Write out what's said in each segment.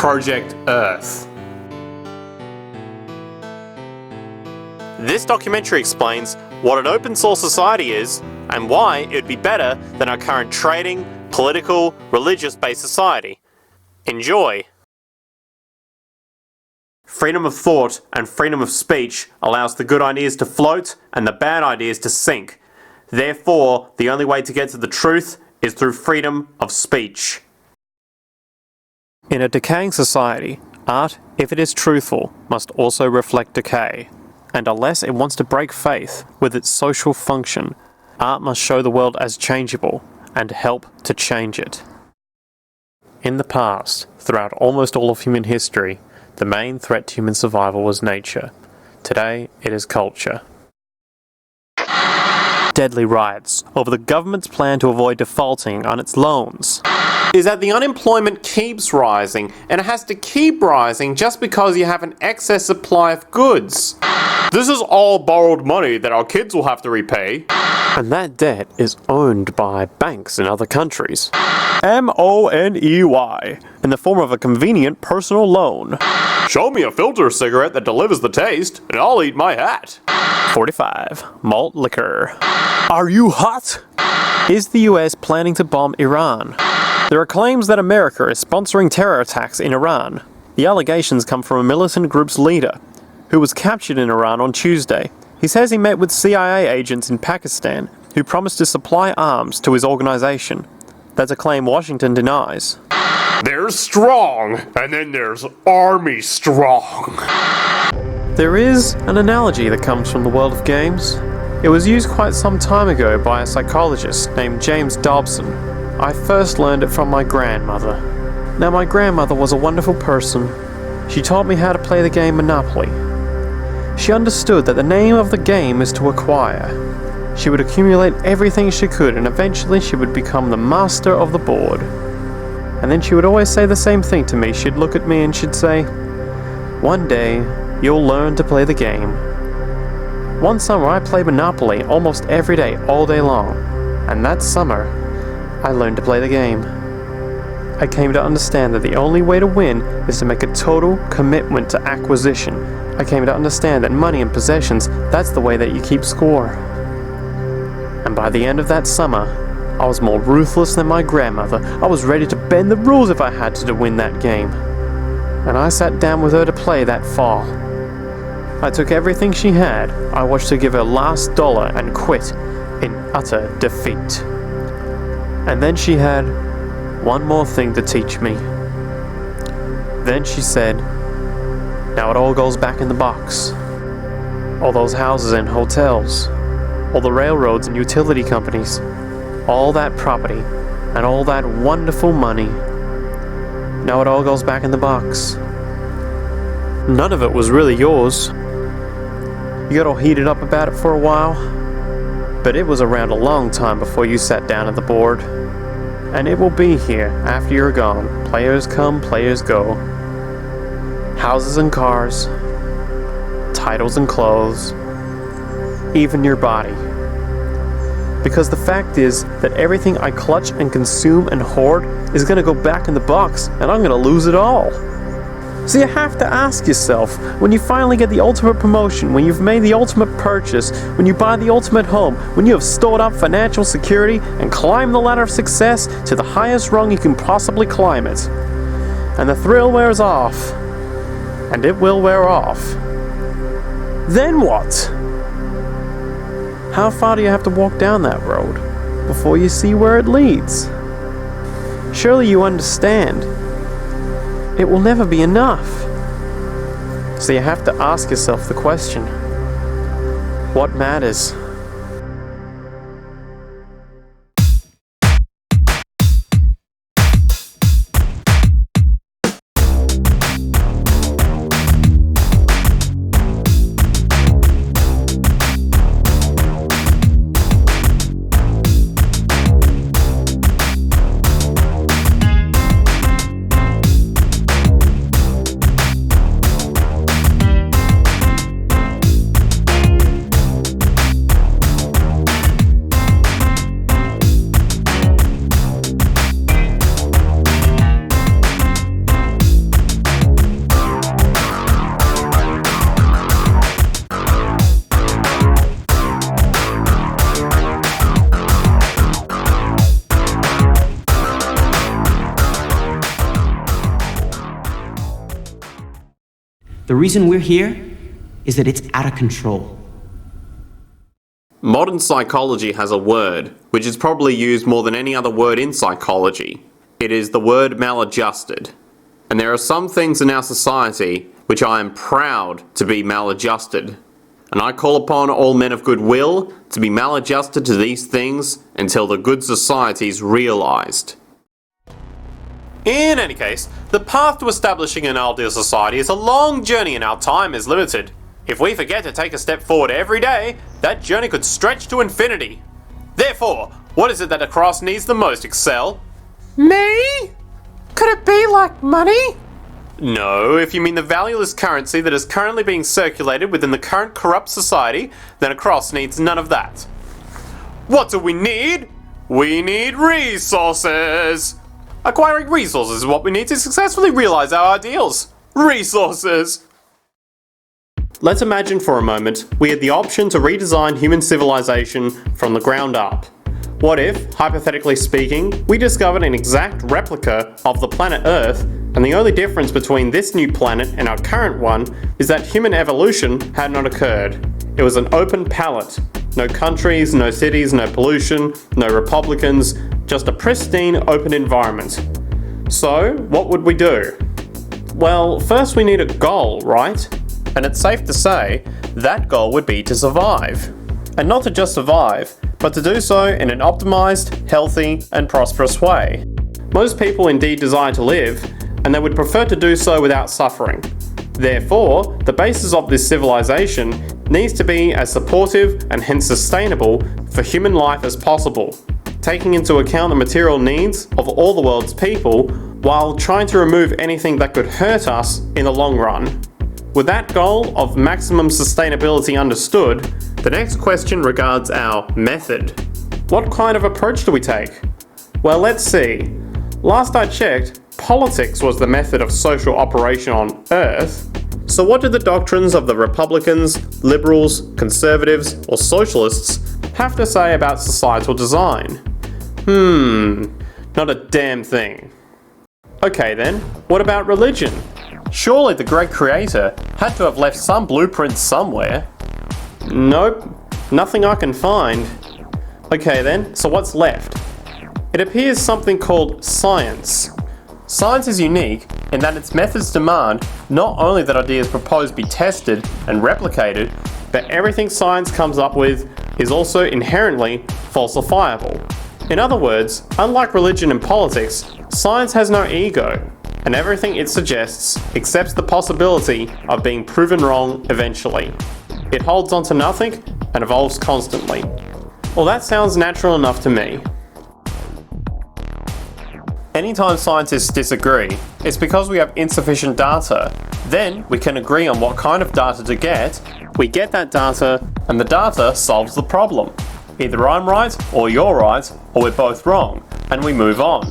Project Earth. This documentary explains what an open source society is and why it would be better than our current trading, political, religious-based society. Enjoy! Freedom of thought and freedom of speech allows the good ideas to float and the bad ideas to sink. Therefore, the only way to get to the truth is through freedom of speech. In a decaying society, art, if it is truthful, must also reflect decay. And unless it wants to break faith with its social function, art must show the world as changeable and help to change it. In the past, throughout almost all of human history, the main threat to human survival was nature. Today, it is culture. Deadly riots over the government's plan to avoid defaulting on its loans is that the unemployment keeps rising, and it has to keep rising just because you have an excess supply of goods. This is all borrowed money that our kids will have to repay. And that debt is owned by banks in other countries. M-O-N-E-Y, in the form of a convenient personal loan. Show me a filter cigarette that delivers the taste, and I'll eat my hat. 45. Malt liquor. Are you hot? Is the US planning to bomb Iran? There are claims that America is sponsoring terror attacks in Iran. The allegations come from a militant group's leader, who was captured in Iran on Tuesday. He says he met with CIA agents in Pakistan, who promised to supply arms to his organization. That's a claim Washington denies. There's strong, and then there's army strong. There is an analogy that comes from the world of games. It was used quite some time ago by a psychologist named James Dobson. I first learned it from my grandmother. Now, my grandmother was a wonderful person. She taught me how to play the game Monopoly. She understood that the name of the game is to acquire. She would accumulate everything she could, and eventually she would become the master of the board. And then she would always say the same thing to me. She'd look at me and she'd say, "One day, you'll learn to play the game." One summer I played Monopoly almost every day, all day long. And that summer, I learned to play the game. I came to understand that the only way to win is to make a total commitment to acquisition. I came to understand that money and possessions, that's the way that you keep score. And by the end of that summer, I was more ruthless than my grandmother. I was ready to bend the rules if I had to win that game. And I sat down with her to play that fall. I took everything she had. I watched her give her last dollar and quit in utter defeat. And then she had one more thing to teach me. Then she said, "Now it all goes back in the box. All those houses and hotels, all the railroads and utility companies, all that property, and all that wonderful money. Now it all goes back in the box. None of it was really yours. You got all heated up about it for a while, but it was around a long time before you sat down at the board. And it will be here after you're gone. Players come, players go. Houses and cars, titles and clothes, even your body. Because the fact is that everything I clutch and consume and hoard is going to go back in the box, and I'm going to lose it all." So you have to ask yourself, when you finally get the ultimate promotion, when you've made the ultimate purchase, when you buy the ultimate home, when you have stored up financial security and climbed the ladder of success to the highest rung you can possibly climb it, and the thrill wears off, and it will wear off, then what? How far do you have to walk down that road before you see where it leads? Surely you understand. It will never be enough. So you have to ask yourself the question, what matters? The reason we're here is that it's out of control. Modern psychology has a word, which is probably used more than any other word in psychology. It is the word maladjusted. And there are some things in our society which I am proud to be maladjusted. And I call upon all men of goodwill to be maladjusted to these things until the good society is realised. In any case, the path to establishing an ideal society is a long journey and our time is limited. If we forget to take a step forward every day, that journey could stretch to infinity. Therefore, what is it that a cross needs the most, Excel? Me? Could it be like money? No, if you mean the valueless currency that is currently being circulated within the current corrupt society, then a cross needs none of that. What do we need? We need resources! Acquiring resources is what we need to successfully realize our ideals. Resources! Let's imagine for a moment we had the option to redesign human civilization from the ground up. What if, hypothetically speaking, we discovered an exact replica of the planet Earth, and the only difference between this new planet and our current one is that human evolution had not occurred. It was an open palette. No countries, no cities, no pollution, no Republicans, just a pristine open environment. So, what would we do? Well, first we need a goal, right? And it's safe to say that goal would be to survive. And not to just survive, but to do so in an optimized, healthy, and prosperous way. Most people indeed desire to live, and they would prefer to do so without suffering. Therefore, the basis of this civilization needs to be as supportive and hence sustainable for human life as possible, taking into account the material needs of all the world's people while trying to remove anything that could hurt us in the long run. With that goal of maximum sustainability understood, the next question regards our method. What kind of approach do we take? Well, let's see. Last I checked, politics was the method of social operation on Earth. So what did the doctrines of the Republicans, Liberals, Conservatives, or Socialists have to say about societal design? Not a damn thing. Okay then, what about religion? Surely the great creator had to have left some blueprints somewhere. Nope, nothing I can find. Okay then, so what's left? It appears something called science. Science is unique in that its methods demand not only that ideas proposed be tested and replicated, but everything science comes up with is also inherently falsifiable. In other words, unlike religion and politics, science has no ego, and everything it suggests accepts the possibility of being proven wrong eventually. It holds on to nothing and evolves constantly. Well, that sounds natural enough to me. Anytime scientists disagree, it's because we have insufficient data. Then we can agree on what kind of data to get, we get that data, and the data solves the problem. Either I'm right, or you're right, or we're both wrong, and we move on.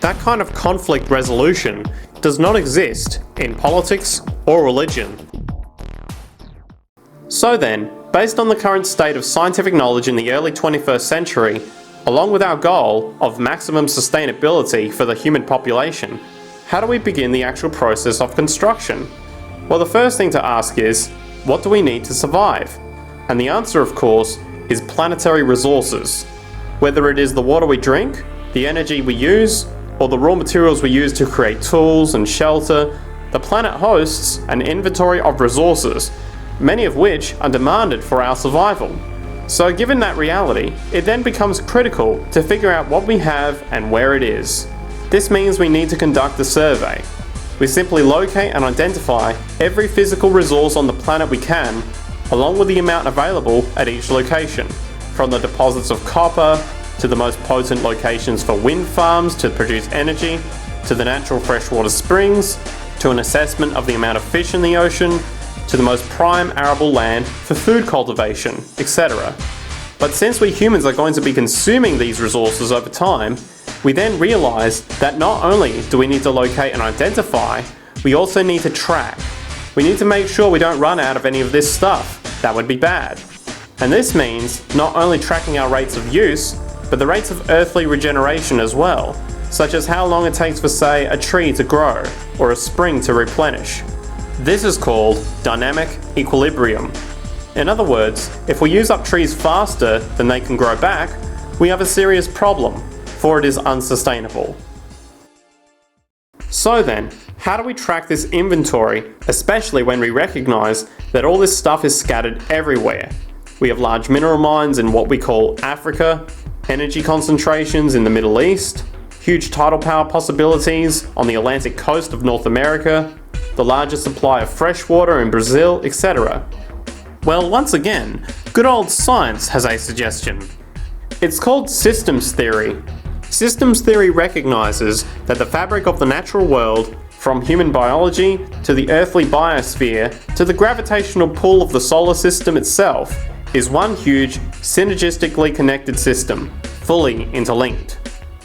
That kind of conflict resolution does not exist in politics or religion. So then, based on the current state of scientific knowledge in the early 21st century, along with our goal of maximum sustainability for the human population, how do we begin the actual process of construction? Well, the first thing to ask is, what do we need to survive? And the answer, of course, is planetary resources. Whether it is the water we drink, the energy we use, or the raw materials we use to create tools and shelter, the planet hosts an inventory of resources, many of which are demanded for our survival. So given that reality, it then becomes critical to figure out what we have and where it is. This means we need to conduct a survey. We simply locate and identify every physical resource on the planet we can, along with the amount available at each location, from the deposits of copper, to the most potent locations for wind farms to produce energy, to the natural freshwater springs, to an assessment of the amount of fish in the ocean, to the most prime arable land for food cultivation, etc. But since we humans are going to be consuming these resources over time, we then realize that not only do we need to locate and identify, we also need to track. We need to make sure we don't run out of any of this stuff. That would be bad. And this means not only tracking our rates of use, but the rates of earthly regeneration as well, such as how long it takes for, say, a tree to grow or a spring to replenish. This is called dynamic equilibrium. In other words, if we use up trees faster than they can grow back, we have a serious problem, for it is unsustainable. So then, how do we track this inventory, especially when we recognize that all this stuff is scattered everywhere? We have large mineral mines in what we call Africa, energy concentrations in the Middle East, huge tidal power possibilities on the Atlantic coast of North America, the largest supply of fresh water in Brazil, etc. Well, once again, good old science has a suggestion. It's called systems theory. Systems theory recognizes that the fabric of the natural world, from human biology to the earthly biosphere to the gravitational pull of the solar system itself, is one huge, synergistically connected system, fully interlinked.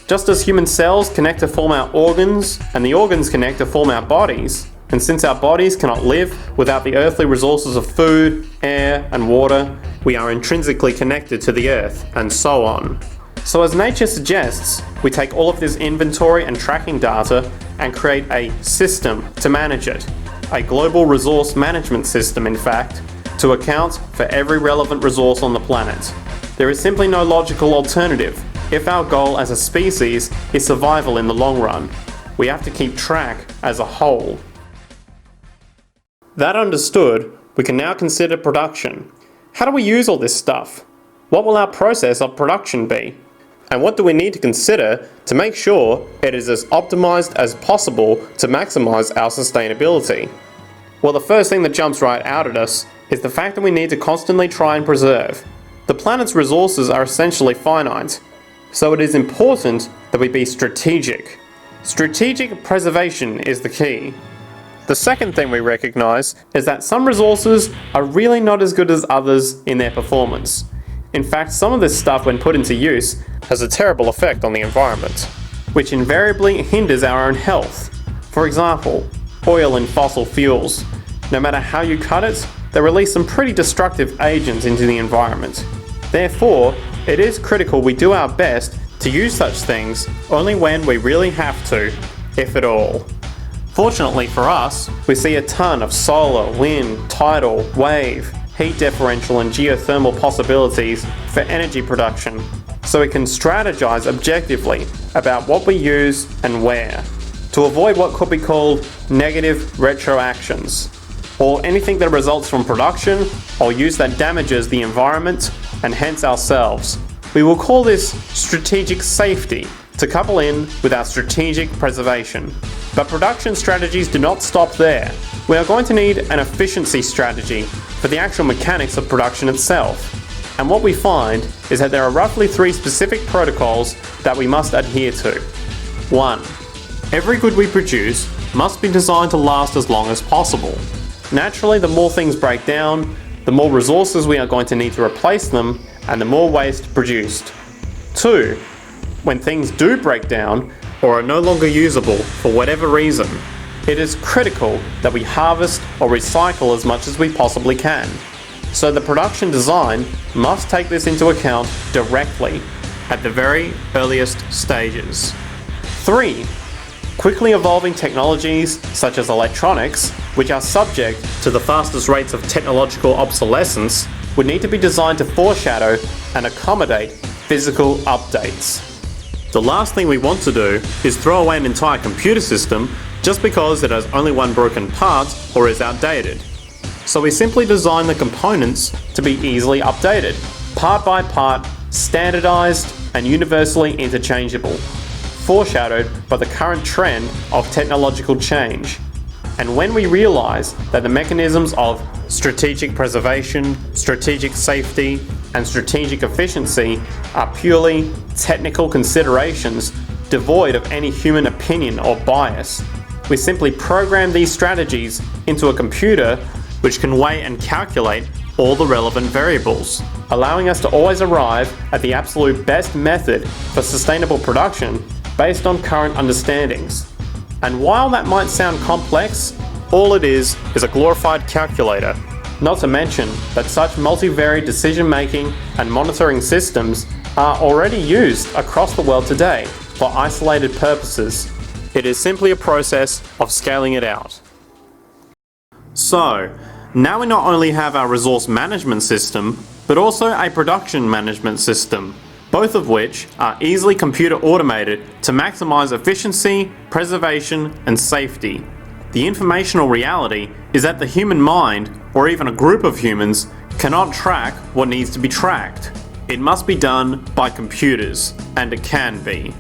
Just as human cells connect to form our organs, and the organs connect to form our bodies, and since our bodies cannot live without the earthly resources of food, air, and water, we are intrinsically connected to the earth, and so on. So as nature suggests, we take all of this inventory and tracking data and create a system to manage it. A global resource management system, in fact, to account for every relevant resource on the planet. There is simply no logical alternative if our goal as a species is survival in the long run. We have to keep track as a whole. That understood, we can now consider production. How do we use all this stuff? What will our process of production be? And what do we need to consider to make sure it is as optimized as possible to maximize our sustainability? Well, the first thing that jumps right out at us is the fact that we need to constantly try and preserve. The planet's resources are essentially finite, so it is important that we be strategic. Strategic preservation is the key. The second thing we recognize is that some resources are really not as good as others in their performance. In fact, some of this stuff, when put into use, has a terrible effect on the environment, which invariably hinders our own health. For example, oil and fossil fuels. No matter how you cut it, they release some pretty destructive agents into the environment. Therefore, it is critical we do our best to use such things only when we really have to, if at all. Fortunately for us, we see a ton of solar, wind, tidal, wave, heat differential and geothermal possibilities for energy production, so we can strategize objectively about what we use and where, to avoid what could be called negative retroactions, or anything that results from production or use that damages the environment and hence ourselves. We will call this strategic safety to couple in with our strategic preservation. But production strategies do not stop there. We are going to need an efficiency strategy for the actual mechanics of production itself. And what we find is that there are roughly 3 specific protocols that we must adhere to. 1. Every good we produce must be designed to last as long as possible. Naturally, the more things break down, the more resources we are going to need to replace them, and the more waste produced. 2. When things do break down, or are no longer usable for whatever reason, it is critical that we harvest or recycle as much as we possibly can. So the production design must take this into account directly at the very earliest stages. 3. Quickly evolving technologies such as electronics, which are subject to the fastest rates of technological obsolescence, would need to be designed to foreshadow and accommodate physical updates. The last thing we want to do is throw away an entire computer system just because it has only one broken part or is outdated. So we simply design the components to be easily updated, part by part, standardized and universally interchangeable, foreshadowed by the current trend of technological change. And when we realize that the mechanisms of strategic preservation, strategic safety, and strategic efficiency are purely technical considerations devoid of any human opinion or bias, we simply program these strategies into a computer which can weigh and calculate all the relevant variables, allowing us to always arrive at the absolute best method for sustainable production based on current understandings. And while that might sound complex, all it is a glorified calculator. Not to mention that such multivariate decision-making and monitoring systems are already used across the world today for isolated purposes. It is simply a process of scaling it out. So, now we not only have our resource management system, but also a production management system, both of which are easily computer automated to maximize efficiency, preservation, and safety. The informational reality is that the human mind, or even a group of humans, cannot track what needs to be tracked. It must be done by computers, and it can be.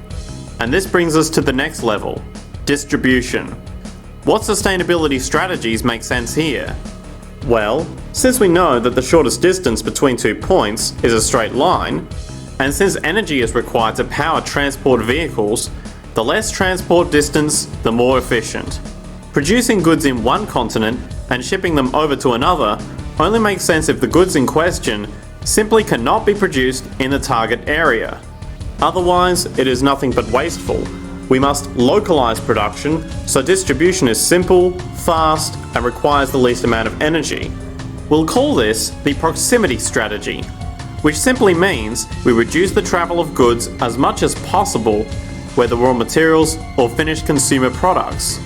And this brings us to the next level, distribution. What sustainability strategies make sense here? Well, since we know that the shortest distance between 2 points is a straight line, and since energy is required to power transport vehicles, the less transport distance, the more efficient. Producing goods in one continent and shipping them over to another only makes sense if the goods in question simply cannot be produced in the target area. Otherwise, it is nothing but wasteful. We must localize production so distribution is simple, fast, and requires the least amount of energy. We'll call this the proximity strategy, which simply means we reduce the travel of goods as much as possible, whether raw materials or finished consumer products.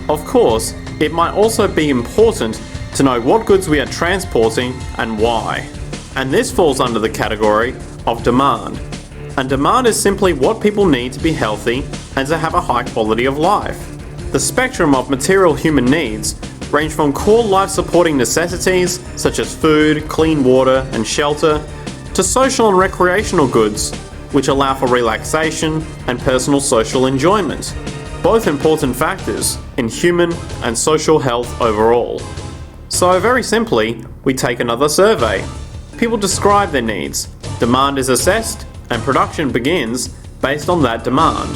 Of course, it might also be important to know what goods we are transporting and why. And this falls under the category of demand. And demand is simply what people need to be healthy and to have a high quality of life. The spectrum of material human needs range from core life-supporting necessities such as food, clean water, and shelter, to social and recreational goods, which allow for relaxation and personal social enjoyment. Both important factors in human and social health overall. So very simply, we take another survey. People describe their needs, demand is assessed, and production begins based on that demand.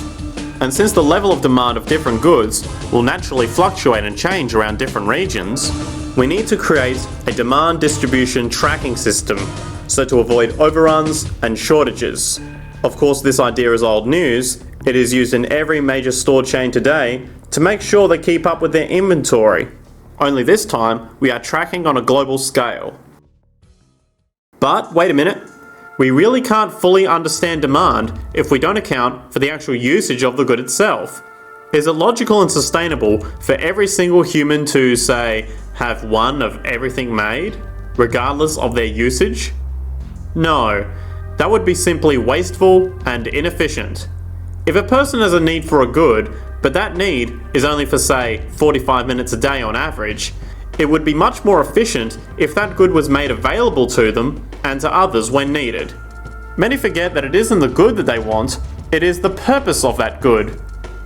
And since the level of demand of different goods will naturally fluctuate and change around different regions, we need to create a demand distribution tracking system so to avoid overruns and shortages. Of course, this idea is old news. It is used in every major store chain today to make sure they keep up with their inventory. Only this time, we are tracking on a global scale. But wait a minute. We really can't fully understand demand if we don't account for the actual usage of the good itself. Is it logical and sustainable for every single human to, say, have one of everything made, regardless of their usage? No, that would be simply wasteful and inefficient. If a person has a need for a good, but that need is only for, say, 45 minutes a day on average, it would be much more efficient if that good was made available to them and to others when needed. Many forget that it isn't the good that they want, it is the purpose of that good.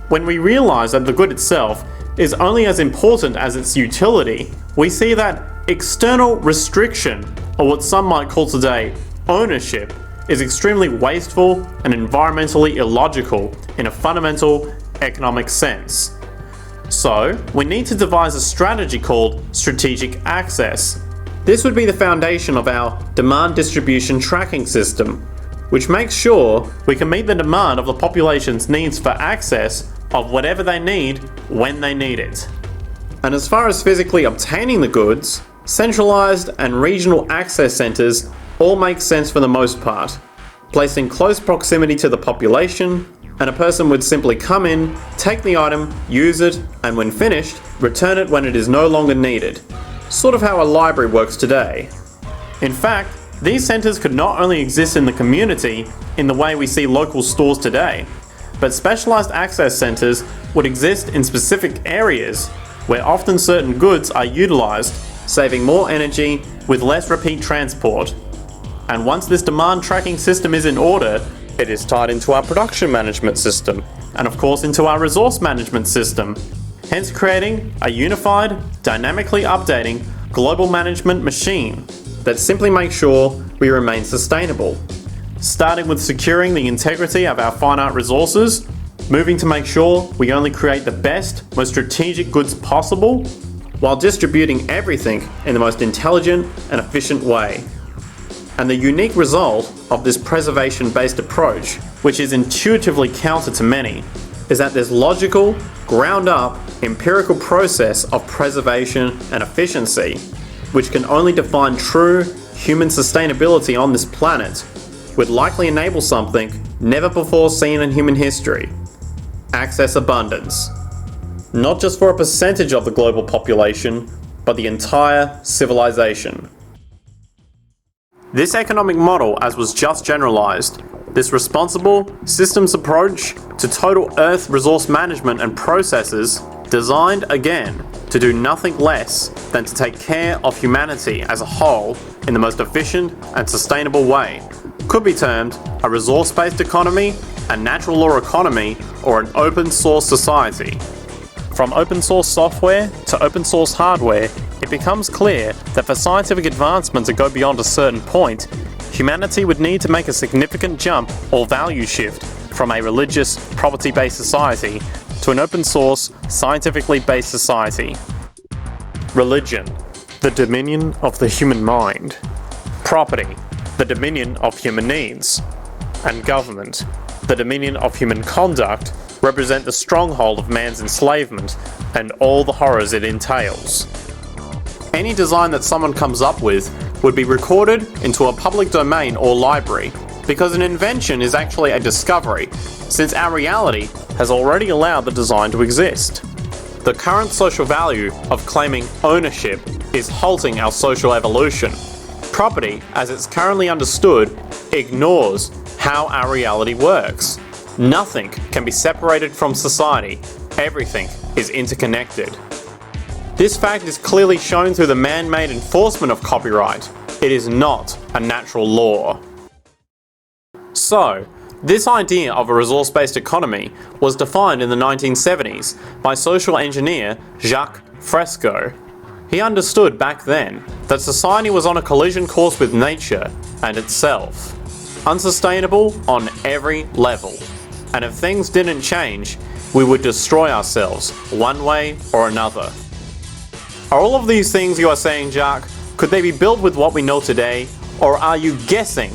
When we realize that the good itself is only as important as its utility, we see that external restriction, or what some might call today ownership, is extremely wasteful and environmentally illogical in a fundamental economic sense. So, we need to devise a strategy called strategic access. This would be the foundation of our demand distribution tracking system, which makes sure we can meet the demand of the population's needs for access of whatever they need when they need it. And as far as physically obtaining the goods, centralized and regional access centers all make sense for the most part, placed in close proximity to the population, and a person would simply come in, take the item, use it, and when finished, return it when it is no longer needed. Sort of how a library works today. In fact, these centers could not only exist in the community in the way we see local stores today, but specialized access centers would exist in specific areas where often certain goods are utilized, saving more energy with less repeat transport. And once this demand tracking system is in order, it is tied into our production management system, and of course into our resource management system, hence creating a unified, dynamically updating global management machine that simply makes sure we remain sustainable. Starting with securing the integrity of our finite resources, moving to make sure we only create the best, most strategic goods possible, while distributing everything in the most intelligent and efficient way. And the unique result of this preservation-based approach, which is intuitively counter to many, is that this logical, ground-up, empirical process of preservation and efficiency, which can only define true human sustainability on this planet, would likely enable something never before seen in human history: access abundance. Not just for a percentage of the global population, but the entire civilization. This economic model, as was just generalized, this responsible, systems approach to total Earth resource management and processes, designed again to do nothing less than to take care of humanity as a whole in the most efficient and sustainable way, could be termed a resource-based economy, a natural law economy, or an open source society. From open source software to open source hardware, it becomes clear that for scientific advancement to go beyond a certain point, humanity would need to make a significant jump or value shift from a religious, property-based society to an open source, scientifically based society. Religion, the dominion of the human mind. Property, the dominion of human needs. And government, the dominion of human conduct, represent the stronghold of man's enslavement and all the horrors it entails. Any design that someone comes up with would be recorded into a public domain or library, because an invention is actually a discovery, since our reality has already allowed the design to exist. The current social value of claiming ownership is halting our social evolution. Property, as it's currently understood, ignores how our reality works. Nothing can be separated from society. Everything is interconnected. This fact is clearly shown through the man-made enforcement of copyright. It is not a natural law. So, this idea of a resource-based economy was defined in the 1970s by social engineer Jacques Fresco. He understood back then that society was on a collision course with nature and itself. Unsustainable on every level. And if things didn't change, we would destroy ourselves, one way or another. Are all of these things you are saying, Jacques, could they be built with what we know today, or are you guessing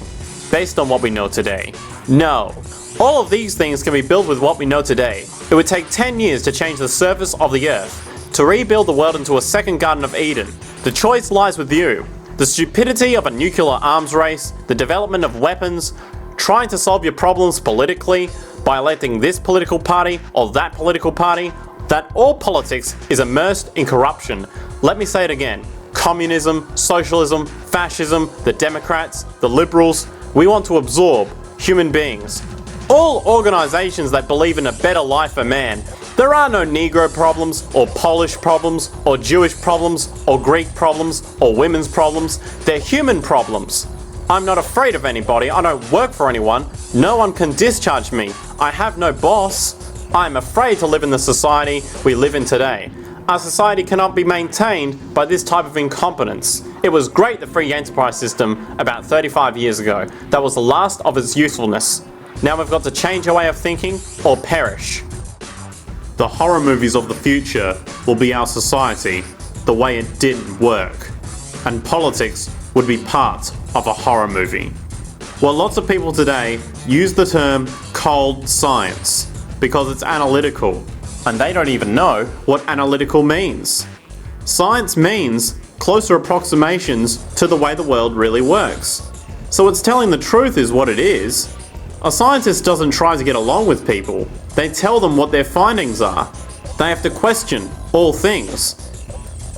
based on what we know today? No. All of these things can be built with what we know today. It would take 10 years to change the surface of the Earth, to rebuild the world into a second Garden of Eden. The choice lies with you. The stupidity of a nuclear arms race, the development of weapons, trying to solve your problems politically by electing this political party or that political party, that all politics is immersed in corruption. Let me say it again. Communism, socialism, fascism, the Democrats, the liberals, we want to absorb human beings. All organizations that believe in a better life for man. There are no Negro problems, or Polish problems, or Jewish problems, or Greek problems, or women's problems. They're human problems. I'm not afraid of anybody. I don't work for anyone. No one can discharge me. I have no boss. I'm afraid to live in the society we live in today. Our society cannot be maintained by this type of incompetence. It was great, the free enterprise system, about 35 years ago. That was the last of its usefulness. Now we've got to change our way of thinking or perish. The horror movies of the future will be our society, the way it didn't work. And politics would be part of a horror movie. Well, lots of people today use the term cold science because it's analytical, and they don't even know what analytical means. Science means closer approximations to the way the world really works. So it's telling the truth is what it is. A scientist doesn't try to get along with people. They tell them what their findings are. They have to question all things.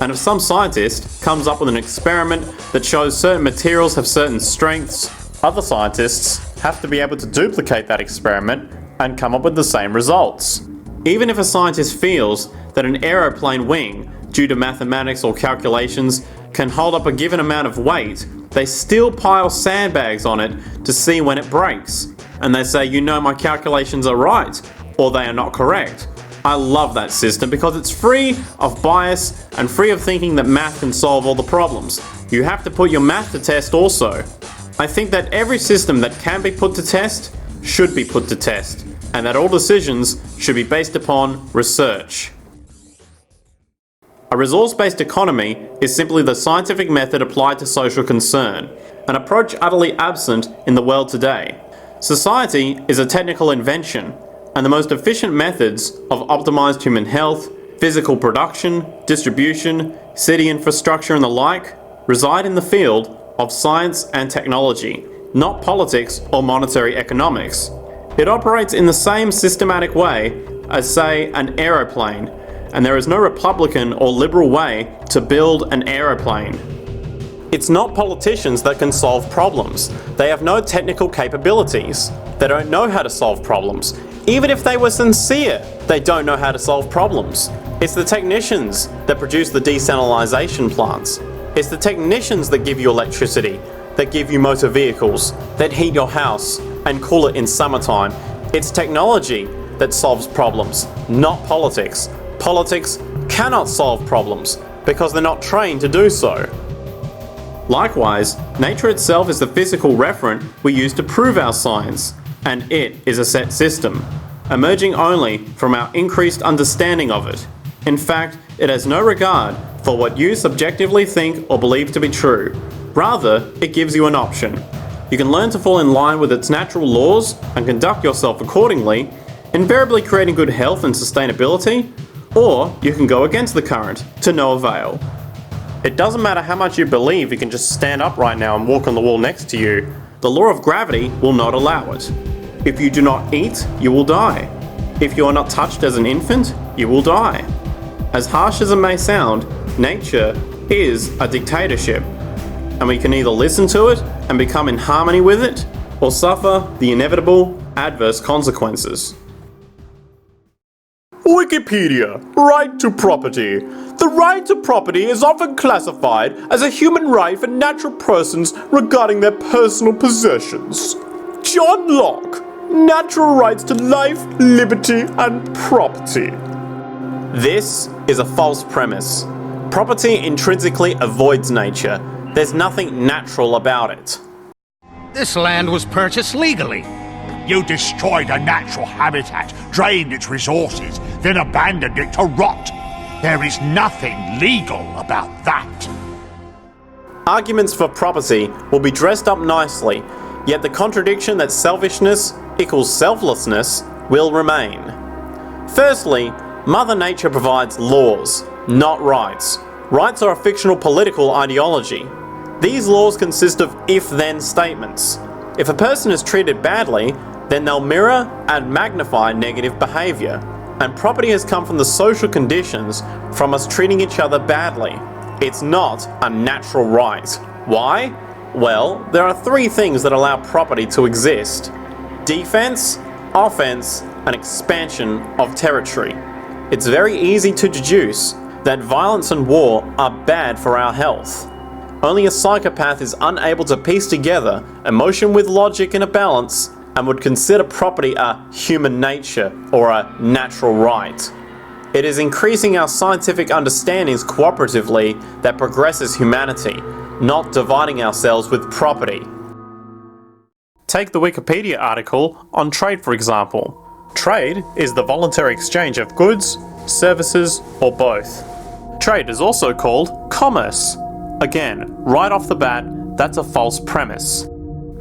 And if some scientist comes up with an experiment that shows certain materials have certain strengths, other scientists have to be able to duplicate that experiment and come up with the same results. Even if a scientist feels that an aeroplane wing, due to mathematics or calculations, can hold up a given amount of weight, they still pile sandbags on it to see when it breaks. And they say, you know, my calculations are right, or they are not correct. I love that system because it's free of bias and free of thinking that math can solve all the problems. You have to put your math to test also. I think that every system that can be put to test should be put to test, and that all decisions should be based upon research. A resource-based economy is simply the scientific method applied to social concern, an approach utterly absent in the world today. Society is a technical invention, and the most efficient methods of optimized human health, physical production, distribution, city infrastructure and the like reside in the field of science and technology, not politics or monetary economics. It operates in the same systematic way as, say, an aeroplane, and there is no Republican or liberal way to build an aeroplane. It's not politicians that can solve problems. They have no technical capabilities. They don't know how to solve problems. Even if they were sincere, they don't know how to solve problems. It's the technicians that produce the desalination plants. It's the technicians that give you electricity, that give you motor vehicles, that heat your house and cool it in summertime. It's technology that solves problems, not politics. Politics cannot solve problems because they're not trained to do so. Likewise, nature itself is the physical referent we use to prove our science, and it is a set system, emerging only from our increased understanding of it. In fact, it has no regard for what you subjectively think or believe to be true. Rather, it gives you an option. You can learn to fall in line with its natural laws and conduct yourself accordingly, invariably creating good health and sustainability, or you can go against the current to no avail. It doesn't matter how much you believe you can just stand up right now and walk on the wall next to you. The law of gravity will not allow it. If you do not eat, you will die. If you are not touched as an infant, you will die. As harsh as it may sound, nature is a dictatorship, and we can either listen to it and become in harmony with it, or suffer the inevitable adverse consequences. Wikipedia. Right to property. The right to property is often classified as a human right for natural persons regarding their personal possessions. John Locke. Natural rights to life, liberty, and property. This is a false premise. Property intrinsically avoids nature. There's nothing natural about it. This land was purchased legally. You destroyed a natural habitat, drained its resources, then abandoned it to rot. There is nothing legal about that. Arguments for property will be dressed up nicely, yet the contradiction that selfishness equals selflessness will remain. Firstly, Mother Nature provides laws, not rights. Rights are a fictional political ideology. These laws consist of if-then statements. If a person is treated badly, then they'll mirror and magnify negative behaviour. And property has come from the social conditions from us treating each other badly. It's not a natural right. Why? Well, there are three things that allow property to exist: defense, offense, and expansion of territory. It's very easy to deduce that violence and war are bad for our health. Only a psychopath is unable to piece together emotion with logic in a balance and would consider property a human nature or a natural right. It is increasing our scientific understandings cooperatively that progresses humanity, not dividing ourselves with property. Take the Wikipedia article on trade, for example. Trade is the voluntary exchange of goods, services, or both. Trade is also called commerce. Again, right off the bat, that's a false premise.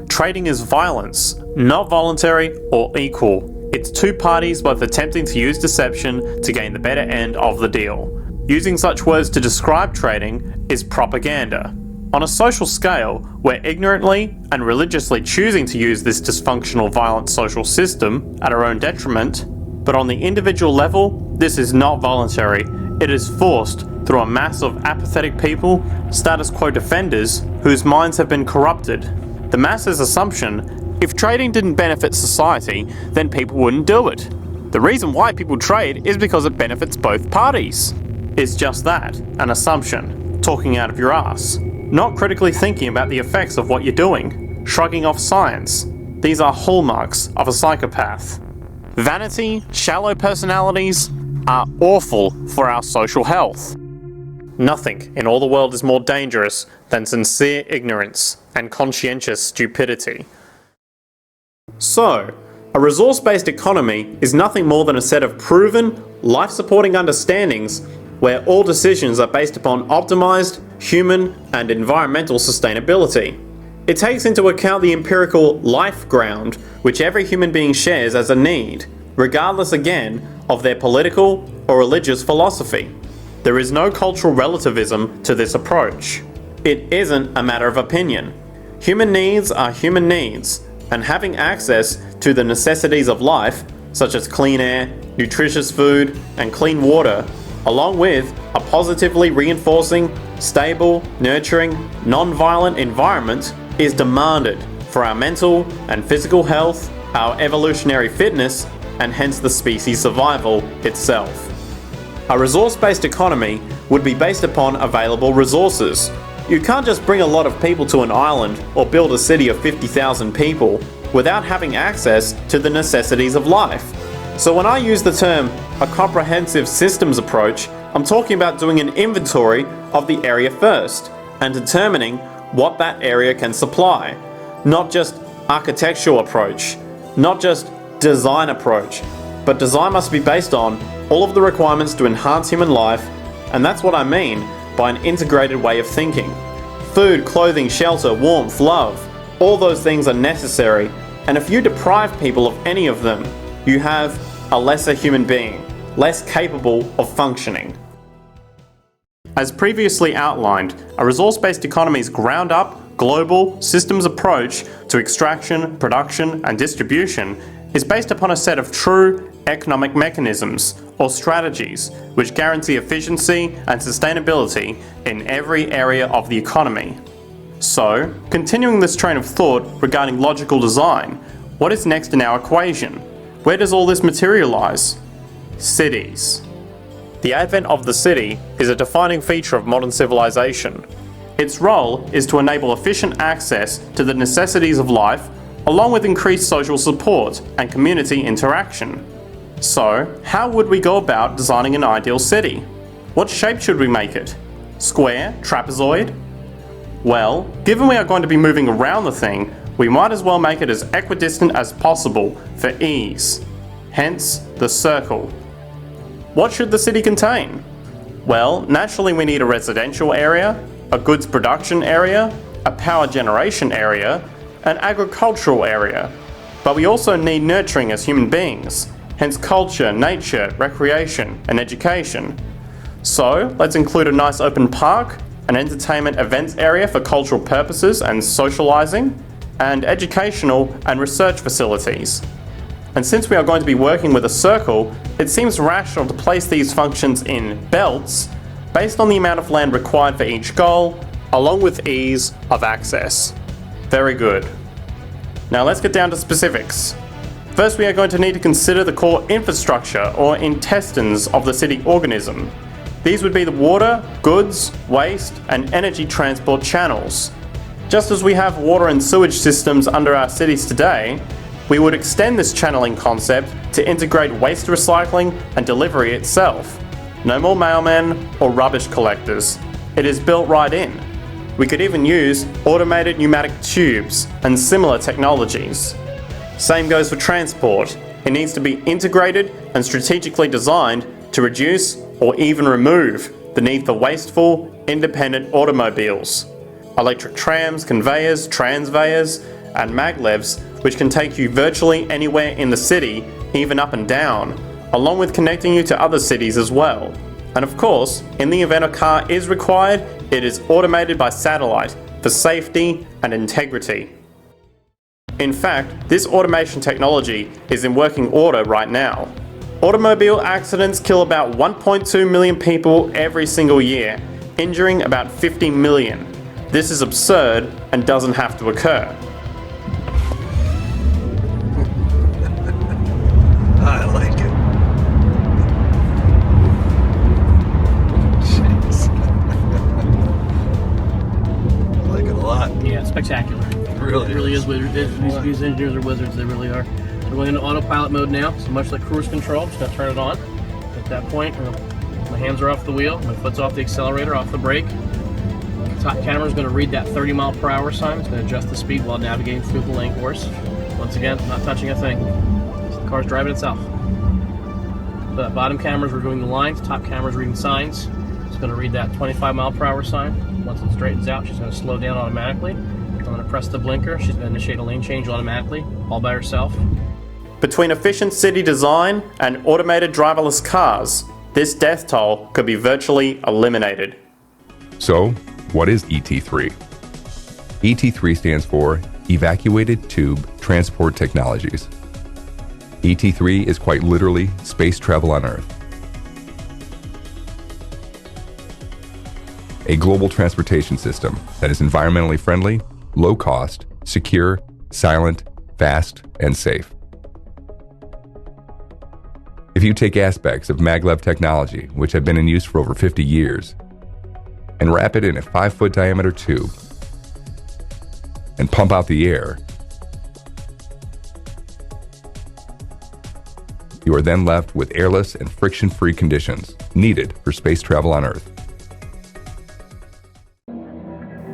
Trading is violence, not voluntary or equal. It's two parties both attempting to use deception to gain the better end of the deal. Using such words to describe trading is propaganda. On a social scale, we're ignorantly and religiously choosing to use this dysfunctional violent social system at our own detriment, but on the individual level, this is not voluntary. It is forced through a mass of apathetic people, status quo defenders, whose minds have been corrupted. The masses' assumption, if trading didn't benefit society, then people wouldn't do it. The reason why people trade is because it benefits both parties. It's just that, an assumption, talking out of your ass. Not critically thinking about the effects of what you're doing, shrugging off science. These are hallmarks of a psychopath. Vanity, shallow personalities are awful for our social health. Nothing in all the world is more dangerous than sincere ignorance and conscientious stupidity. So, a resource-based economy is nothing more than a set of proven, life-supporting understandings where all decisions are based upon optimized human and environmental sustainability. It takes into account the empirical life ground which every human being shares as a need, regardless again of their political or religious philosophy. There is no cultural relativism to this approach. It isn't a matter of opinion. Human needs are human needs, and having access to the necessities of life, such as clean air, nutritious food, and clean water, along with a positively reinforcing, stable, nurturing, non-violent environment is demanded for our mental and physical health, our evolutionary fitness, and hence the species survival itself. A resource-based economy would be based upon available resources. You can't just bring a lot of people to an island or build a city of 50,000 people without having access to the necessities of life. So when I use the term a comprehensive systems approach, I'm talking about doing an inventory of the area first and determining what that area can supply. Not just architectural approach, not just design approach, but design must be based on all of the requirements to enhance human life, and that's what I mean by an integrated way of thinking. Food, clothing, shelter, warmth, love, all those things are necessary, and if you deprive people of any of them, you have a lesser human being, less capable of functioning. As previously outlined, a resource-based economy's ground-up, global, systems approach to extraction, production, and distribution is based upon a set of true economic mechanisms or strategies which guarantee efficiency and sustainability in every area of the economy. So, continuing this train of thought regarding logical design, what is next in our equation? Where does all this materialize? Cities. The advent of the city is a defining feature of modern civilization. Its role is to enable efficient access to the necessities of life, along with increased social support and community interaction. So, how would we go about designing an ideal city? What shape should we make it? Square? Trapezoid? Well, given we are going to be moving around the thing, we might as well make it as equidistant as possible for ease. Hence, the circle. What should the city contain? Well, naturally we need a residential area, a goods production area, a power generation area, an agricultural area. But we also need nurturing as human beings, hence culture, nature, recreation, and education. So, let's include a nice open park, an entertainment events area for cultural purposes and socializing, and educational and research facilities. And since we are going to be working with a circle, it seems rational to place these functions in belts based on the amount of land required for each goal, along with ease of access. Very good. Now let's get down to specifics. First, we are going to need to consider the core infrastructure or intestines of the city organism. These would be the water, goods, waste, and energy transport channels. Just as we have water and sewage systems under our cities today, we would extend this channeling concept to integrate waste recycling and delivery itself. No more mailmen or rubbish collectors. It is built right in. We could even use automated pneumatic tubes and similar technologies. Same goes for transport. It needs to be integrated and strategically designed to reduce or even remove the need for wasteful, independent automobiles. Electric trams, conveyors, transveyors, and maglevs, which can take you virtually anywhere in the city, even up and down, along with connecting you to other cities as well. And of course, in the event a car is required, it is automated by satellite for safety and integrity. In fact, this automation technology is in working order right now. Automobile accidents kill about 1.2 million people every single year, injuring about 50 million. This is absurd and doesn't have to occur. I like it. Jeez. I like it a lot. Yeah, spectacular. It really is. These engineers are wizards. They really are. So we're going into autopilot mode now. So much like cruise control, I'm just going to turn it on. At that point, my hands are off the wheel, my foot's off the accelerator, off the brake. The top camera is going to read that 30 mile per hour sign. It's going to adjust the speed while navigating through the lane course. Once again, not touching a thing. The car's driving itself. The bottom camera is reviewing the lines, top camera is reading signs. It's going to read that 25 mile per hour sign. Once it straightens out, she's going to slow down automatically. I'm going to press the blinker. She's going to initiate a lane change automatically, all by herself. Between efficient city design and automated driverless cars, this death toll could be virtually eliminated. So, what is ET3? ET3 stands for Evacuated Tube Transport Technologies. ET3 is quite literally space travel on Earth. a global transportation system that is environmentally friendly, low cost, secure, silent, fast, and safe. If you take aspects of maglev technology, which have been in use for over 50 years, and wrap it in a 5-foot diameter tube, and pump out the air, you are then left with airless and friction-free conditions needed for space travel on Earth.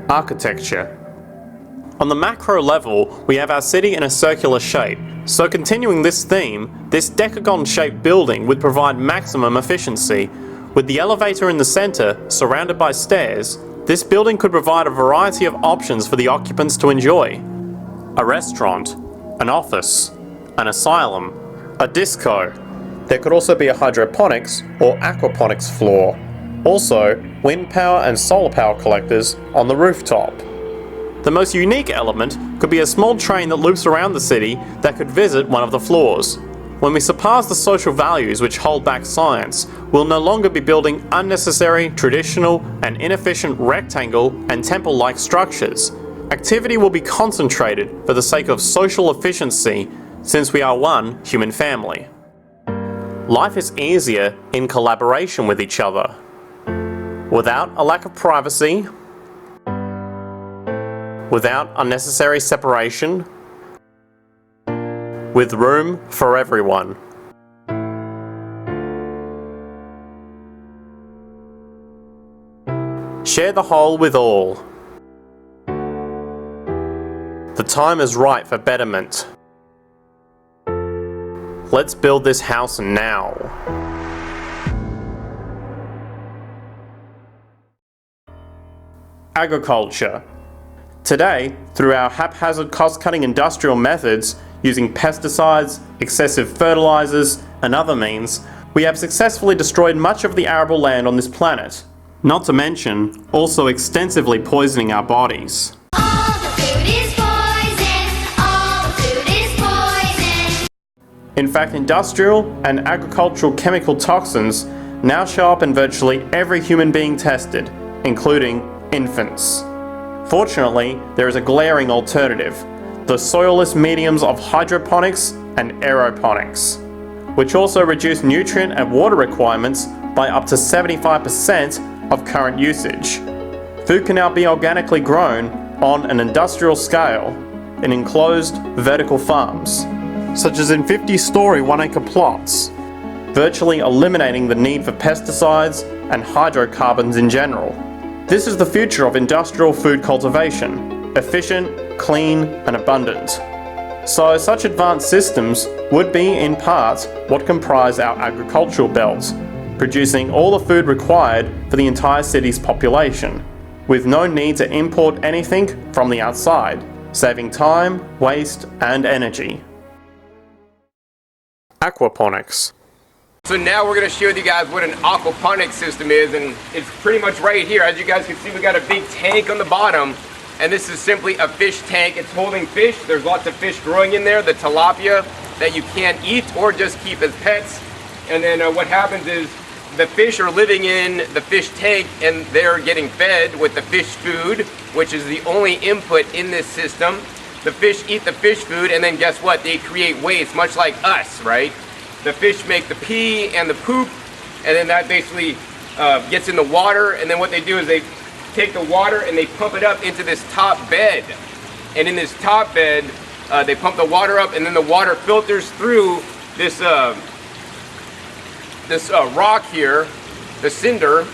Architecture. On the macro level, we have our city in a circular shape, so continuing this theme, this decagon-shaped building would provide maximum efficiency. With the elevator in the center, surrounded by stairs, this building could provide a variety of options for the occupants to enjoy. A restaurant, an office, an asylum, a disco. There could also be a hydroponics or aquaponics floor. Also, wind power and solar power collectors on the rooftop. The most unique element could be a small train that loops around the city that could visit one of the floors. When we surpass the social values which hold back science, we'll no longer be building unnecessary, traditional, and inefficient rectangle and temple-like structures. Activity will be concentrated for the sake of social efficiency, since we are one human family. Life is easier in collaboration with each other, without a lack of privacy, without unnecessary separation, with room for everyone. Share the whole with all. The time is right for betterment. Let's build this house now. Agriculture. Today, through our haphazard cost-cutting industrial methods, using pesticides, excessive fertilizers, and other means, we have successfully destroyed much of the arable land on this planet. Not to mention, also extensively poisoning our bodies. All the food is poison. All the food is poison. In fact, industrial and agricultural chemical toxins now show up in virtually every human being tested, including infants. Fortunately, there is a glaring alternative, the soilless mediums of hydroponics and aeroponics, which also reduce nutrient and water requirements by up to 75% of current usage. Food can now be organically grown on an industrial scale in enclosed vertical farms, such as in 50-story 1-acre plots, virtually eliminating the need for pesticides and hydrocarbons in general. This is the future of industrial food cultivation, efficient, clean, and abundant. So such advanced systems would be, in part, what comprise our agricultural belt, producing all the food required for the entire city's population, with no need to import anything from the outside, saving time, waste, and energy. Aquaponics. So now we're going to share with you guys what an aquaponics system is, and it's pretty much right here. As you guys can see, we got a big tank on the bottom, and this is simply a fish tank. It's holding fish. There's lots of fish growing in there, the tilapia that you can't eat or just keep as pets. And then what happens is the fish are living in the fish tank, and they're getting fed with the fish food, which is the only input in this system. The fish eat the fish food, and then guess what? They create waste, much like us, right? The fish make the pee and the poop, and then that basically gets in the water, and then what they do is they take the water and they pump it up into this top bed. And in this top bed, they pump the water up, and then the water filters through this rock here, the cinder,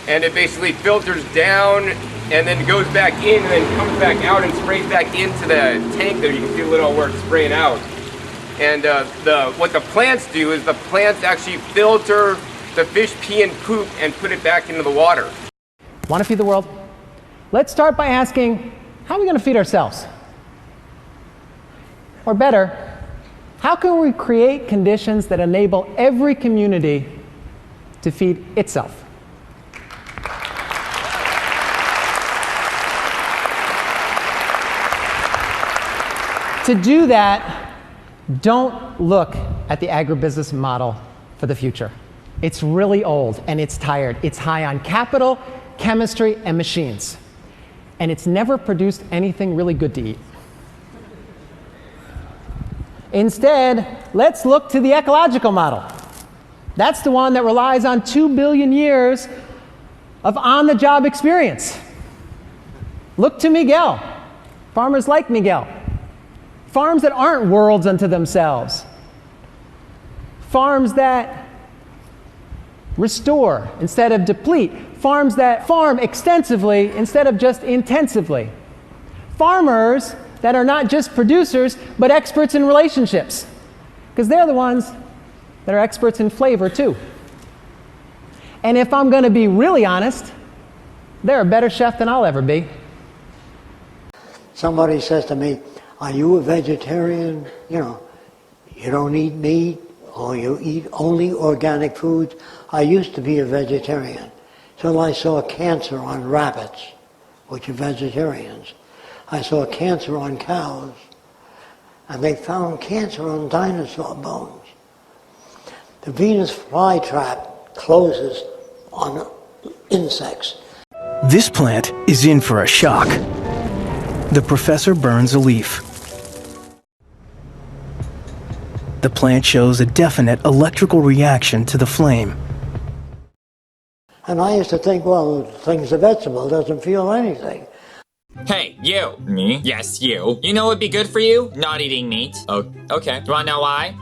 and it basically filters down and then goes back in and then comes back out and sprays back into the tank there. You can see a little where it's spraying out. And what the plants do is the plants actually filter the fish pee and poop and put it back into the water. Want to feed the world? Let's start by asking, how are we going to feed ourselves? Or better, how can we create conditions that enable every community to feed itself? To do that, don't look at the agribusiness model for the future. It's really old and it's tired. It's high on capital, chemistry, and machines. And it's never produced anything really good to eat. Instead, let's look to the ecological model. That's the one that relies on 2 billion years of on-the-job experience. Look to Miguel. Farmers like Miguel. Farms that aren't worlds unto themselves. Farms that restore instead of deplete. Farms that farm extensively instead of just intensively. Farmers that are not just producers, but experts in relationships. Because they're the ones that are experts in flavor, too. And if I'm going to be really honest, they're a better chef than I'll ever be. Somebody says to me, are you a vegetarian? You know, you don't eat meat, or you eat only organic foods. I used to be a vegetarian till I saw cancer on rabbits, which are vegetarians. I saw cancer on cows, and they found cancer on dinosaur bones. The Venus flytrap closes on insects. This plant is in for a shock. The professor burns a leaf. The plant shows a definite electrical reaction to the flame. And I used to think, well, the thing's a vegetable, doesn't feel anything. Hey, you! Me? Yes, you. You know what'd be good for you? Not eating meat. Oh, okay. Do you wanna know why?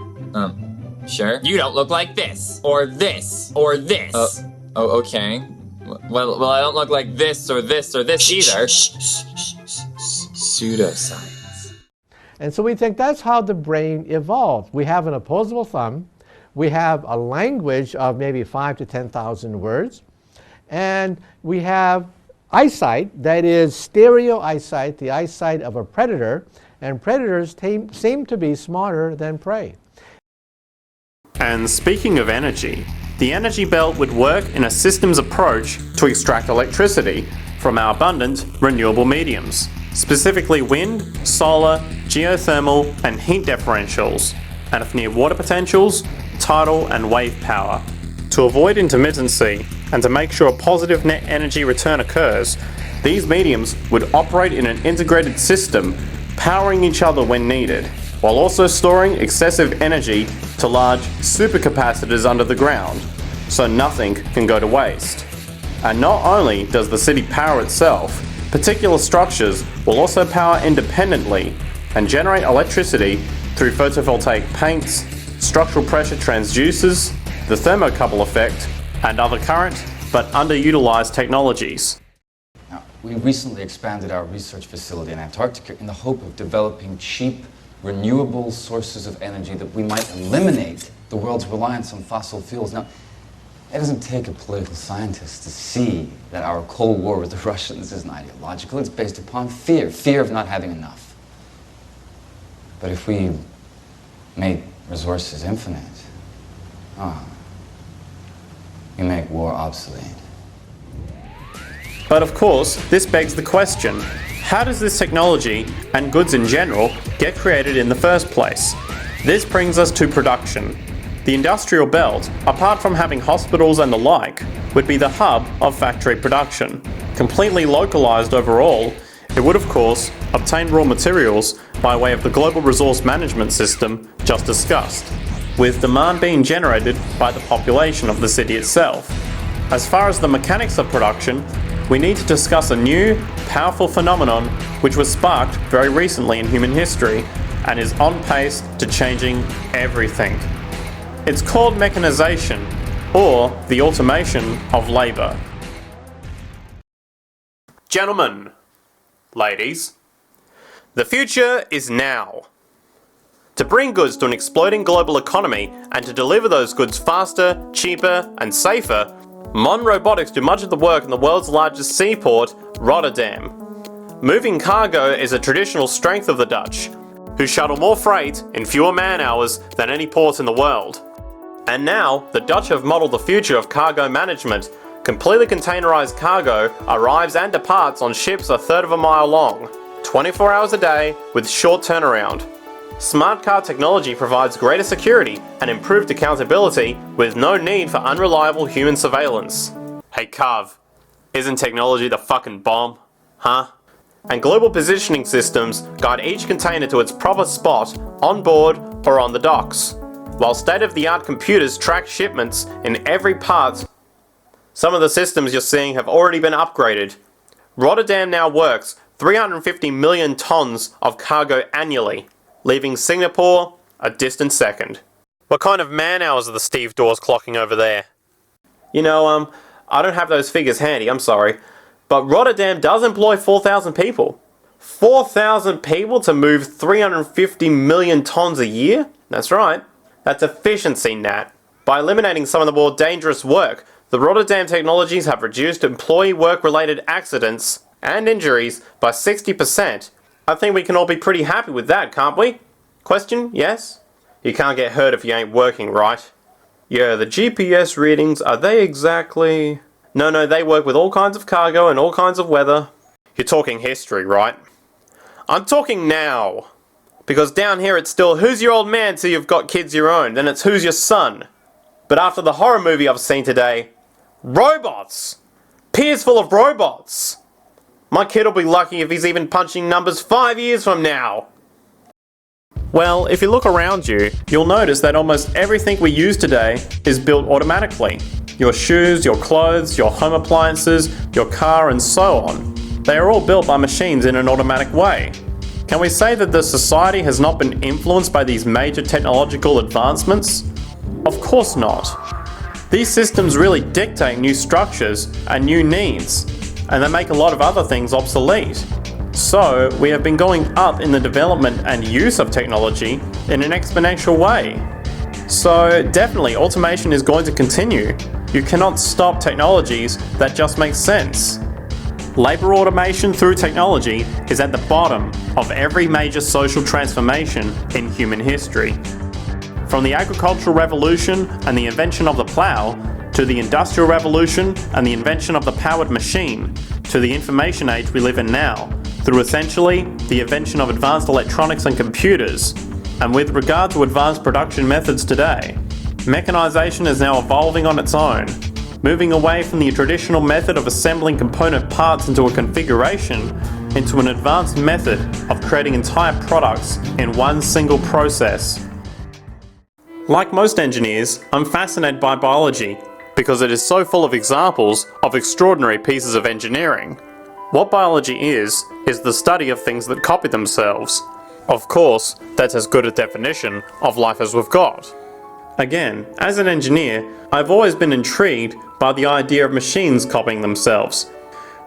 Sure. You don't look like this, or this, or this. Oh, okay. Well, I don't look like this, or this, or this either. Pseudoscience. And so we think that's how the brain evolved. We have an opposable thumb. We have a language of maybe 5,000 to 10,000 words. And we have eyesight, that is stereo eyesight, the eyesight of a predator. And predators seem to be smarter than prey. And speaking of energy, the energy belt would work in a systems approach to extract electricity from our abundant renewable mediums, specifically wind, solar, geothermal, and heat differentials, and if near water potentials, tidal and wave power. To avoid intermittency and to make sure a positive net energy return occurs, these mediums would operate in an integrated system, powering each other when needed, while also storing excessive energy to large supercapacitors under the ground, so nothing can go to waste. And not only does the city power itself, particular structures will also power independently and generate electricity through photovoltaic paints, structural pressure transducers, the thermocouple effect, and other current but underutilized technologies. Now, we recently expanded our research facility in Antarctica in the hope of developing cheap, renewable sources of energy that we might eliminate the world's reliance on fossil fuels. Now, it doesn't take a political scientist to see that our Cold War with the Russians isn't ideological. It's based upon fear of not having enough. But if we make resources infinite, we make war obsolete. But of course, this begs the question, how does this technology, and goods in general, get created in the first place? This brings us to production. The industrial belt, apart from having hospitals and the like, would be the hub of factory production. Completely localized overall, it would of course obtain raw materials by way of the global resource management system just discussed, with demand being generated by the population of the city itself. As far as the mechanics of production, we need to discuss a new, powerful phenomenon which was sparked very recently in human history and is on pace to changing everything. It's called mechanization, or the automation of labor. Gentlemen, ladies, the future is now. To bring goods to an exploding global economy and to deliver those goods faster, cheaper, and safer, modern robotics do much of the work in the world's largest seaport, Rotterdam. Moving cargo is a traditional strength of the Dutch, who shuttle more freight in fewer man-hours than any port in the world. And now, the Dutch have modelled the future of cargo management. Completely containerized cargo arrives and departs on ships a third of a mile long, 24 hours a day with short turnaround. Smart car technology provides greater security and improved accountability with no need for unreliable human surveillance. Hey Carv, Isn't technology the fucking bomb? Huh? And global positioning systems guide each container to its proper spot on board or on the docks, while state-of-the-art computers track shipments in every part. Some of the systems you're seeing have already been upgraded. Rotterdam now works 350 million tons of cargo annually, leaving Singapore a distant second. What kind of man hours are the stevedores clocking over there? You know, I don't have those figures handy, I'm sorry. But Rotterdam does employ 4,000 people. 4,000 people to move 350 million tons a year? That's right. That's efficiency, Nat. By eliminating some of the more dangerous work, the Rotterdam technologies have reduced employee work-related accidents and injuries by 60%. I think we can all be pretty happy with that, can't we? Question, yes? You can't get hurt if you ain't working, right? Yeah, the GPS readings, are they exactly... No, they work with all kinds of cargo and all kinds of weather. You're talking history, right? I'm talking now. Because down here it's still, who's your old man till you've got kids your own? Then it's, who's your son? But after the horror movie I've seen today, robots! Piers full of robots! My kid will be lucky if he's even punching numbers 5 years from now. Well, if you look around you, you'll notice that almost everything we use today is built automatically. Your shoes, your clothes, your home appliances, your car, and so on. They are all built by machines in an automatic way. Can we say that the society has not been influenced by these major technological advancements? Of course not. These systems really dictate new structures and new needs, and they make a lot of other things obsolete. So, we have been going up in the development and use of technology in an exponential way. So, definitely, automation is going to continue. You cannot stop technologies that just make sense. Labour automation through technology is at the bottom of every major social transformation in human history. From the agricultural revolution and the invention of the plough, to the industrial revolution and the invention of the powered machine, to the information age we live in now, through essentially the invention of advanced electronics and computers. And with regard to advanced production methods today, mechanisation is now evolving on its own, moving away from the traditional method of assembling component parts into a configuration into an advanced method of creating entire products in one single process. Like most engineers, I'm fascinated by biology because it is so full of examples of extraordinary pieces of engineering. What biology is the study of things that copy themselves. Of course, that's as good a definition of life as we've got. Again, as an engineer, I've always been intrigued by the idea of machines copying themselves.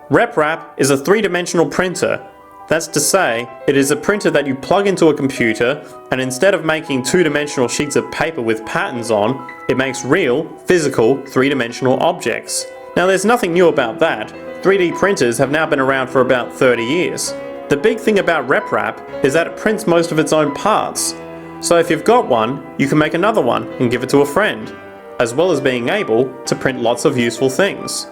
RepRap is a three-dimensional printer. That's to say, it is a printer that you plug into a computer, and instead of making two-dimensional sheets of paper with patterns on, it makes real, physical, three-dimensional objects. Now there's nothing new about that. 3D printers have now been around for about 30 years. The big thing about RepRap is that it prints most of its own parts. So if you've got one, you can make another one and give it to a friend, as well as being able to print lots of useful things.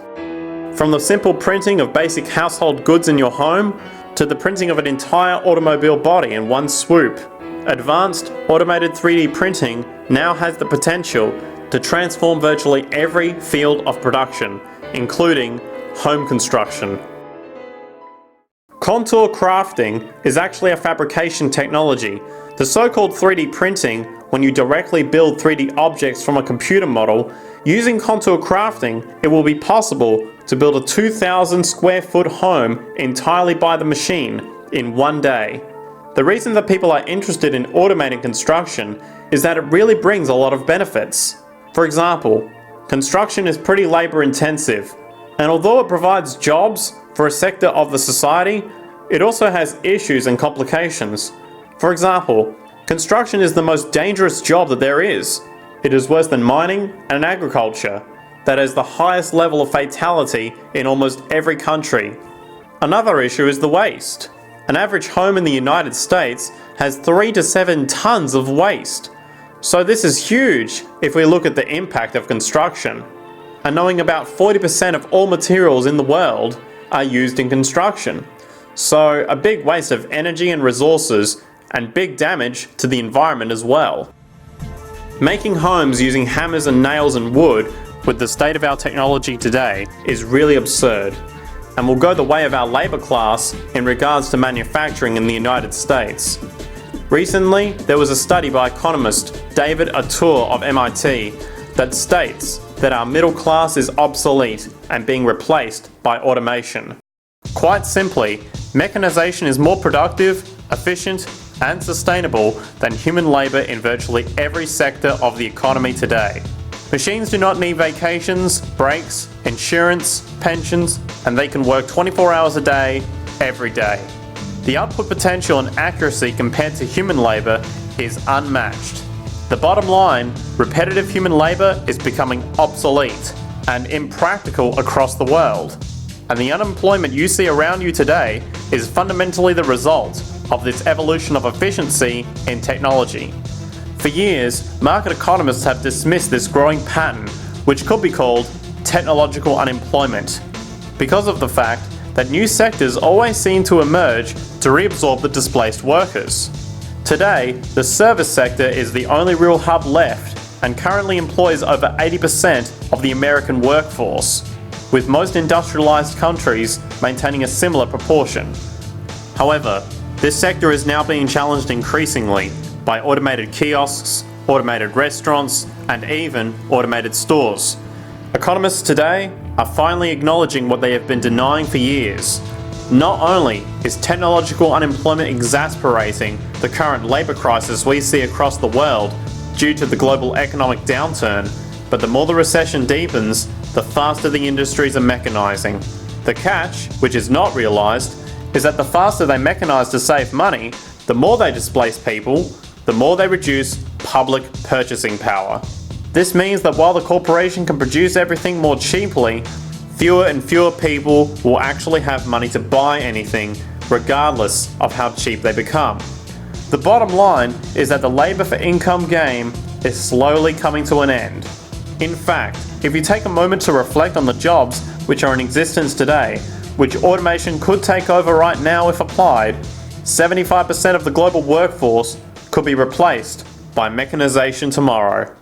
From the simple printing of basic household goods in your home, to the printing of an entire automobile body in one swoop, advanced automated 3D printing now has the potential to transform virtually every field of production, including home construction. Contour crafting is actually a fabrication technology. The so-called 3D printing, when you directly build 3D objects from a computer model, using contour crafting, it will be possible to build a 2,000 square foot home entirely by the machine in one day. The reason that people are interested in automating construction is that it really brings a lot of benefits. For example, construction is pretty labor intensive, and although it provides jobs for a sector of the society, it also has issues and complications. For example, construction is the most dangerous job that there is. It is worse than mining and agriculture, that has the highest level of fatality in almost every country. Another issue is the waste. An average home in the United States has 3 to 7 tons of waste. So this is huge if we look at the impact of construction. And knowing about 40% of all materials in the world are used in construction. So a big waste of energy and resources, and big damage to the environment as well. Making homes using hammers and nails and wood with the state of our technology today is really absurd, and will go the way of our labour class in regards to manufacturing in the United States. Recently, there was a study by economist David Autor of MIT that states that our middle class is obsolete and being replaced by automation. Quite simply, mechanization is more productive, efficient, and sustainable than human labour in virtually every sector of the economy today. Machines do not need vacations, breaks, insurance, pensions, and they can work 24 hours a day, every day. The output potential and accuracy compared to human labour is unmatched. The bottom line, repetitive human labour is becoming obsolete and impractical across the world. And the unemployment you see around you today is fundamentally the result of this evolution of efficiency in technology. For years, market economists have dismissed this growing pattern, which could be called technological unemployment, because of the fact that new sectors always seem to emerge to reabsorb the displaced workers. Today, the service sector is the only real hub left and currently employs over 80% of the American workforce, with most industrialized countries maintaining a similar proportion. However, this sector is now being challenged increasingly by automated kiosks, automated restaurants, and even automated stores. Economists today are finally acknowledging what they have been denying for years. Not only is technological unemployment exacerbating the current labour crisis we see across the world due to the global economic downturn, but the more the recession deepens, the faster the industries are mechanising. The catch, which is not realised, is that the faster they mechanise to save money, the more they displace people, the more they reduce public purchasing power. This means that while the corporation can produce everything more cheaply, fewer and fewer people will actually have money to buy anything, regardless of how cheap they become. The bottom line is that the labour for income game is slowly coming to an end. In fact, if you take a moment to reflect on the jobs which are in existence today, which automation could take over right now if applied, 75% of the global workforce could be replaced by mechanization tomorrow.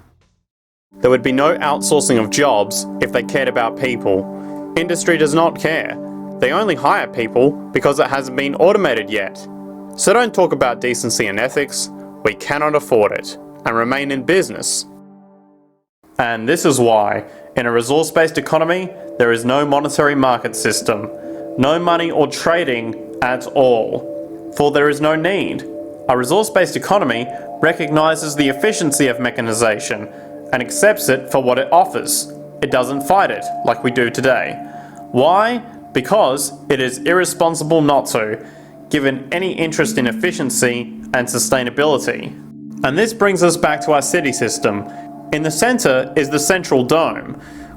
There would be no outsourcing of jobs if they cared about people. Industry does not care. They only hire people because it hasn't been automated yet. So don't talk about decency and ethics. We cannot afford it and remain in business. And this is why, in a resource-based economy, there is no monetary market system, no money or trading at all, for there is no need. A resource-based economy recognizes the efficiency of mechanization and accepts it for what it offers. It doesn't fight it like we do today. Why? Because it is irresponsible not to, given any interest in efficiency and sustainability. And this brings us back to our city system. In the centre is the Central Dome,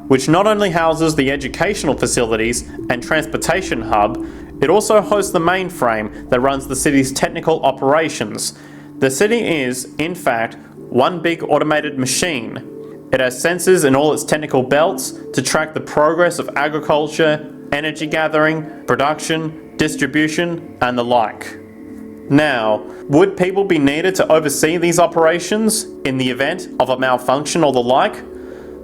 which not only houses the educational facilities and transportation hub, it also hosts the mainframe that runs the city's technical operations. The city is, in fact, one big automated machine. It has sensors in all its technical belts to track the progress of agriculture, energy gathering, production, distribution, and the like. Now, would people be needed to oversee these operations in the event of a malfunction or the like?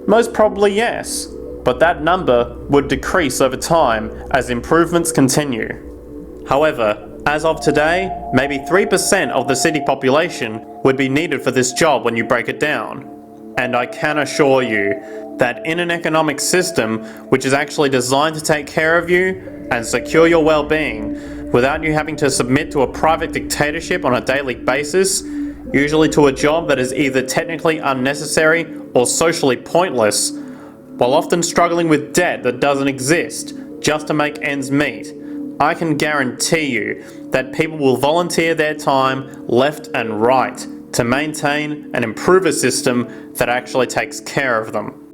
Most probably yes, but that number would decrease over time as improvements continue. However, as of today, maybe 3% of the city population would be needed for this job when you break it down. And I can assure you that in an economic system which is actually designed to take care of you and secure your well-being, without you having to submit to a private dictatorship on a daily basis, usually to a job that is either technically unnecessary or socially pointless, while often struggling with debt that doesn't exist just to make ends meet, I can guarantee you that people will volunteer their time left and right to maintain and improve a system that actually takes care of them.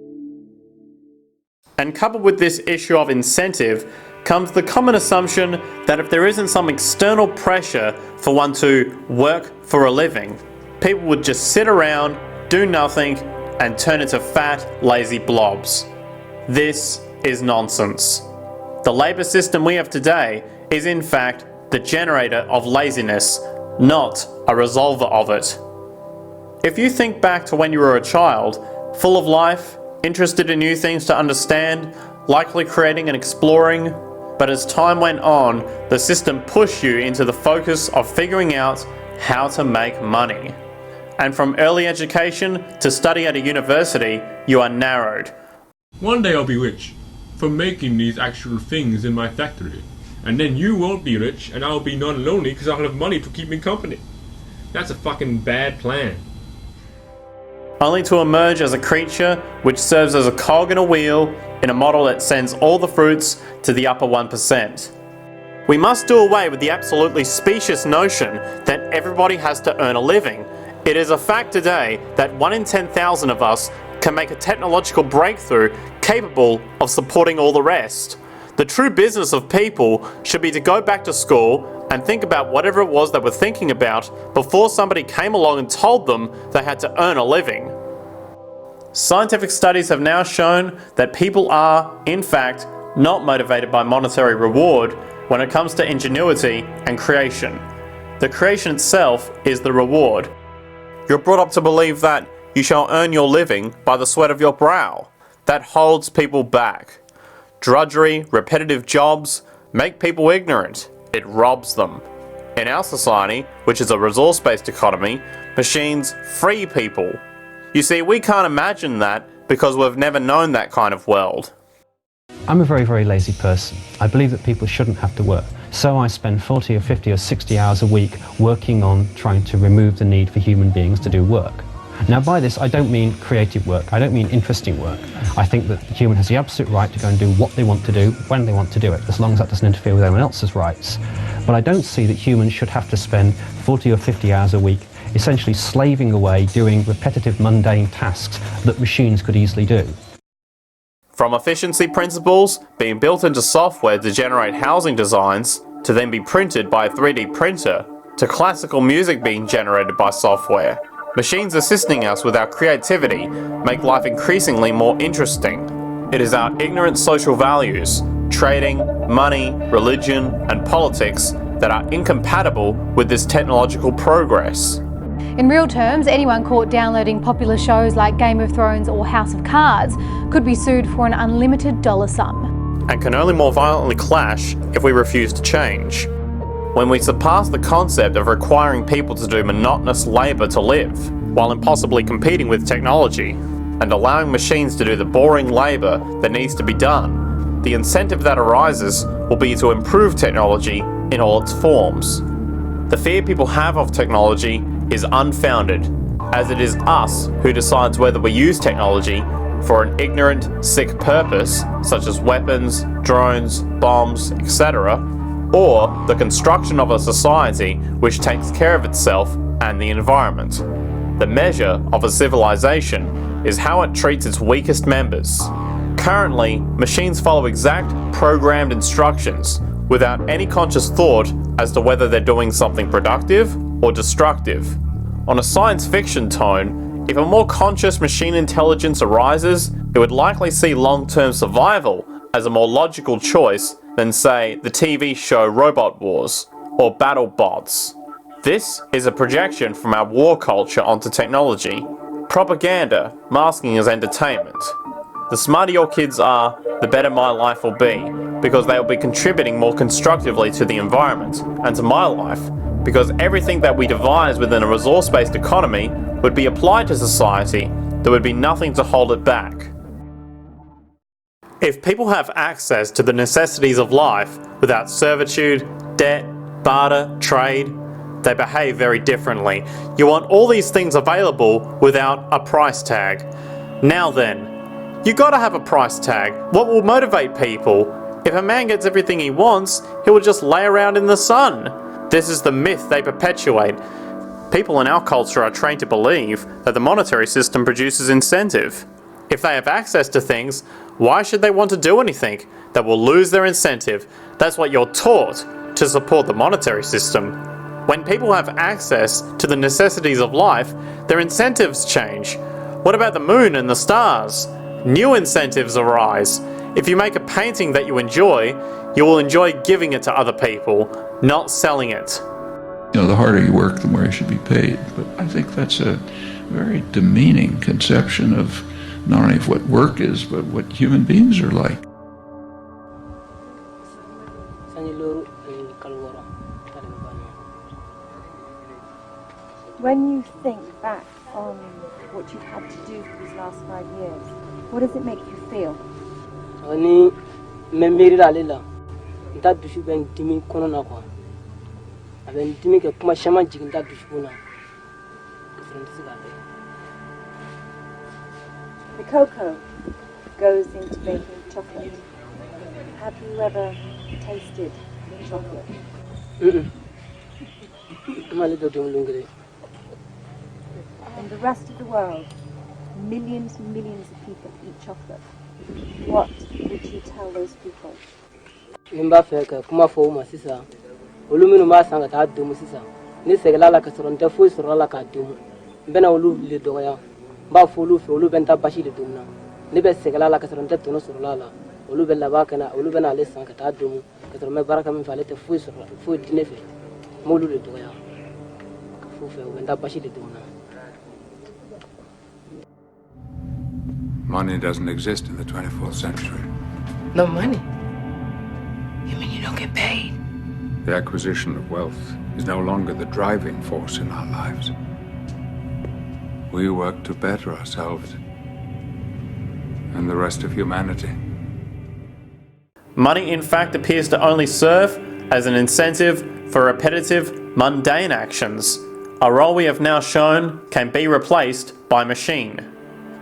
And coupled with this issue of incentive comes the common assumption that if there isn't some external pressure for one to work for a living, people would just sit around, do nothing, and turn into fat, lazy blobs. This is nonsense. The labour system we have today is in fact the generator of laziness, not a resolver of it. If you think back to when you were a child, full of life, interested in new things to understand, likely creating and exploring. But as time went on, the system pushed you into the focus of figuring out how to make money. And from early education to study at a university, you are narrowed. One day I'll be rich from making these actual things in my factory. And then you won't be rich and I'll be non-lonely because I'll have money to keep me company. That's a fucking bad plan. Only to emerge as a creature which serves as a cog in a wheel in a model that sends all the fruits to the upper 1%. We must do away with the absolutely specious notion that everybody has to earn a living. It is a fact today that 1 in 10,000 of us can make a technological breakthrough capable of supporting all the rest. The true business of people should be to go back to school and think about whatever it was they were thinking about before somebody came along and told them they had to earn a living. Scientific studies have now shown that people are, in fact, not motivated by monetary reward when it comes to ingenuity and creation. The creation itself is the reward. You're brought up to believe that you shall earn your living by the sweat of your brow. That holds people back. Drudgery, repetitive jobs make people ignorant. It robs them. In our society, which is a resource-based economy, machines free people. You see, we can't imagine that because we've never known that kind of world. I'm a very, very lazy person. I believe that people shouldn't have to work. So I spend 40 or 50 or 60 hours a week working on trying to remove the need for human beings to do work. Now by this I don't mean creative work, I don't mean interesting work. I think that the human has the absolute right to go and do what they want to do, when they want to do it, as long as that doesn't interfere with anyone else's rights. But I don't see that humans should have to spend 40 or 50 hours a week essentially slaving away doing repetitive mundane tasks that machines could easily do. From efficiency principles being built into software to generate housing designs, to then be printed by a 3D printer, to classical music being generated by software, machines assisting us with our creativity make life increasingly more interesting. It is our ignorant social values, trading, money, religion, and politics that are incompatible with this technological progress. In real terms, anyone caught downloading popular shows like Game of Thrones or House of Cards could be sued for an unlimited dollar sum. And can only more violently clash if we refuse to change. When we surpass the concept of requiring people to do monotonous labour to live, while impossibly competing with technology, and allowing machines to do the boring labour that needs to be done, the incentive that arises will be to improve technology in all its forms. The fear people have of technology is unfounded, as it is us who decides whether we use technology for an ignorant, sick purpose, such as weapons, drones, bombs, etc., or the construction of a society which takes care of itself and the environment. The measure of a civilization is how it treats its weakest members. Currently, machines follow exact, programmed instructions without any conscious thought as to whether they're doing something productive or destructive. On a science fiction tone, if a more conscious machine intelligence arises, it would likely see long-term survival as a more logical choice than, say, the TV show Robot Wars or Battle Bots. This is a projection from our war culture onto technology. Propaganda masking as entertainment. The smarter your kids are, the better my life will be, because they will be contributing more constructively to the environment and to my life, because everything that we devise within a resource-based economy would be applied to society. There would be nothing to hold it back. If people have access to the necessities of life without servitude, debt, barter, trade, they behave very differently. You want all these things available without a price tag. Now then, you gotta have a price tag. What will motivate people? If a man gets everything he wants, he will just lay around in the sun. This is the myth they perpetuate. People in our culture are trained to believe that the monetary system produces incentive. If they have access to things, why should they want to do anything that will lose their incentive? That's what you're taught to support the monetary system. When people have access to the necessities of life, their incentives change. What about the moon and the stars? New incentives arise. If you make a painting that you enjoy, you will enjoy giving it to other people, not selling it. You know, the harder you work, the more you should be paid. But I think that's a very demeaning conception of not only of what work is, but what human beings are like. When you think back on what you've had to do for these last 5 years, what does it make you feel? The cocoa goes into making chocolate. Have you ever tasted chocolate? In the rest of the world, millions and millions of people eat chocolate. What would you tell those people? Money doesn't exist in the 24th century. No money? You mean you don't get paid? The acquisition of wealth is no longer the driving force in our lives. We work to better ourselves and the rest of humanity. Money, in fact, appears to only serve as an incentive for repetitive, mundane actions, a role we have now shown can be replaced by machine.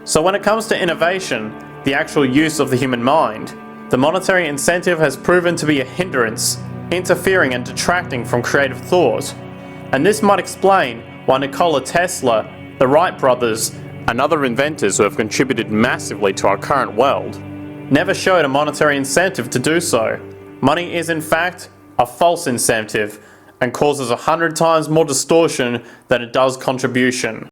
So when it comes to innovation, the actual use of the human mind, the monetary incentive has proven to be a hindrance, interfering and detracting from creative thought. And this might explain why Nikola Tesla, the Wright brothers, and other inventors who have contributed massively to our current world, never showed a monetary incentive to do so. Money is in fact a false incentive and causes 100 times more distortion than it does contribution.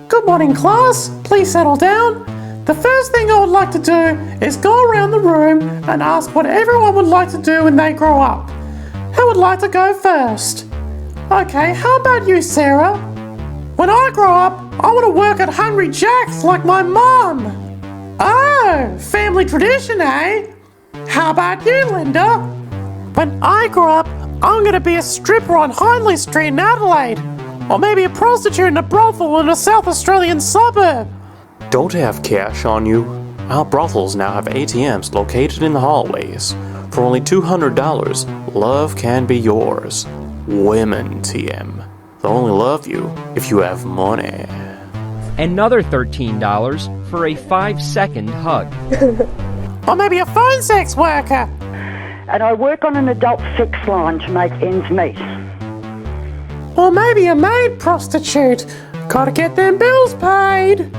Good morning, class. Please settle down. The first thing I would like to do is go around the room and ask what everyone would like to do when they grow up. Who would like to go first? Okay, how about you, Sarah? When I grow up, I want to work at Hungry Jack's like my mom. Oh, family tradition, eh? How about you, Linda? When I grow up, I'm going to be a stripper on Hindley Street in Adelaide. Or maybe a prostitute in a brothel in a South Australian suburb. Don't have cash on you. Our brothels now have ATMs located in the hallways. For only $200, love can be yours. Women, TM. They'll only love you if you have money. Another $13 for a 5-second hug. Or maybe a phone sex worker. And I work on an adult sex line to make ends meet. Or maybe a maid prostitute. Gotta get them bills paid.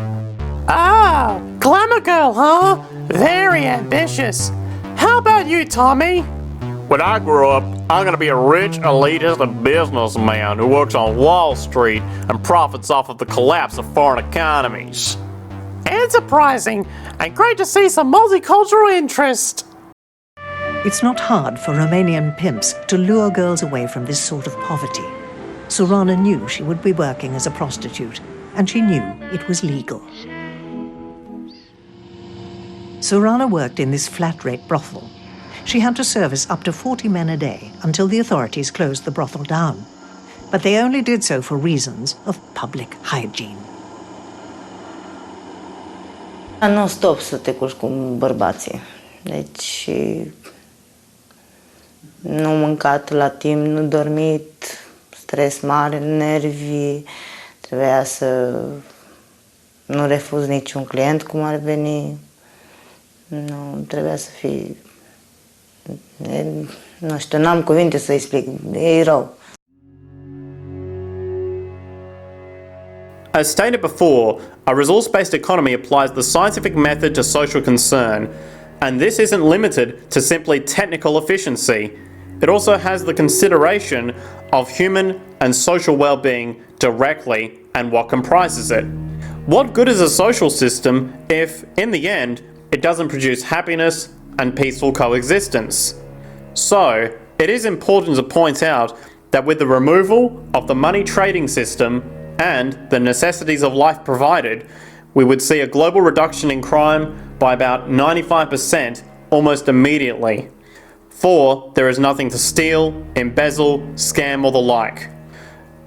Ah, glamour girl, huh? Very ambitious. How about you, Tommy? When I grow up, I'm gonna be a rich, elitist, and businessman who works on Wall Street and profits off of the collapse of foreign economies. Enterprising, and great to see some multicultural interest. It's not hard for Romanian pimps to lure girls away from this sort of poverty. Surana knew she would be working as a prostitute, and she knew it was legal. Surana worked in this flat-rate brothel. She had to service up to 40 men a day until the authorities closed the brothel down. But they only did so for reasons of public hygiene. Non-stop să te culci cu bărbații. Deci nu mâncat la timp, nu dormit, stres mare, nervi, trebuia să nu refuz niciun client cum ar veni, nu trebuia să fii, nu știu, n-am cuvinte să explic, e rău. As stated before, a resource-based economy applies the scientific method to social concern, and this isn't limited to simply technical efficiency. It also has the consideration of human and social well-being directly and what comprises it. What good is a social system if, in the end, it doesn't produce happiness and peaceful coexistence? So, it is important to point out that with the removal of the money trading system and the necessities of life provided, we would see a global reduction in crime by about 95% almost immediately. For there is nothing to steal, embezzle, scam or the like.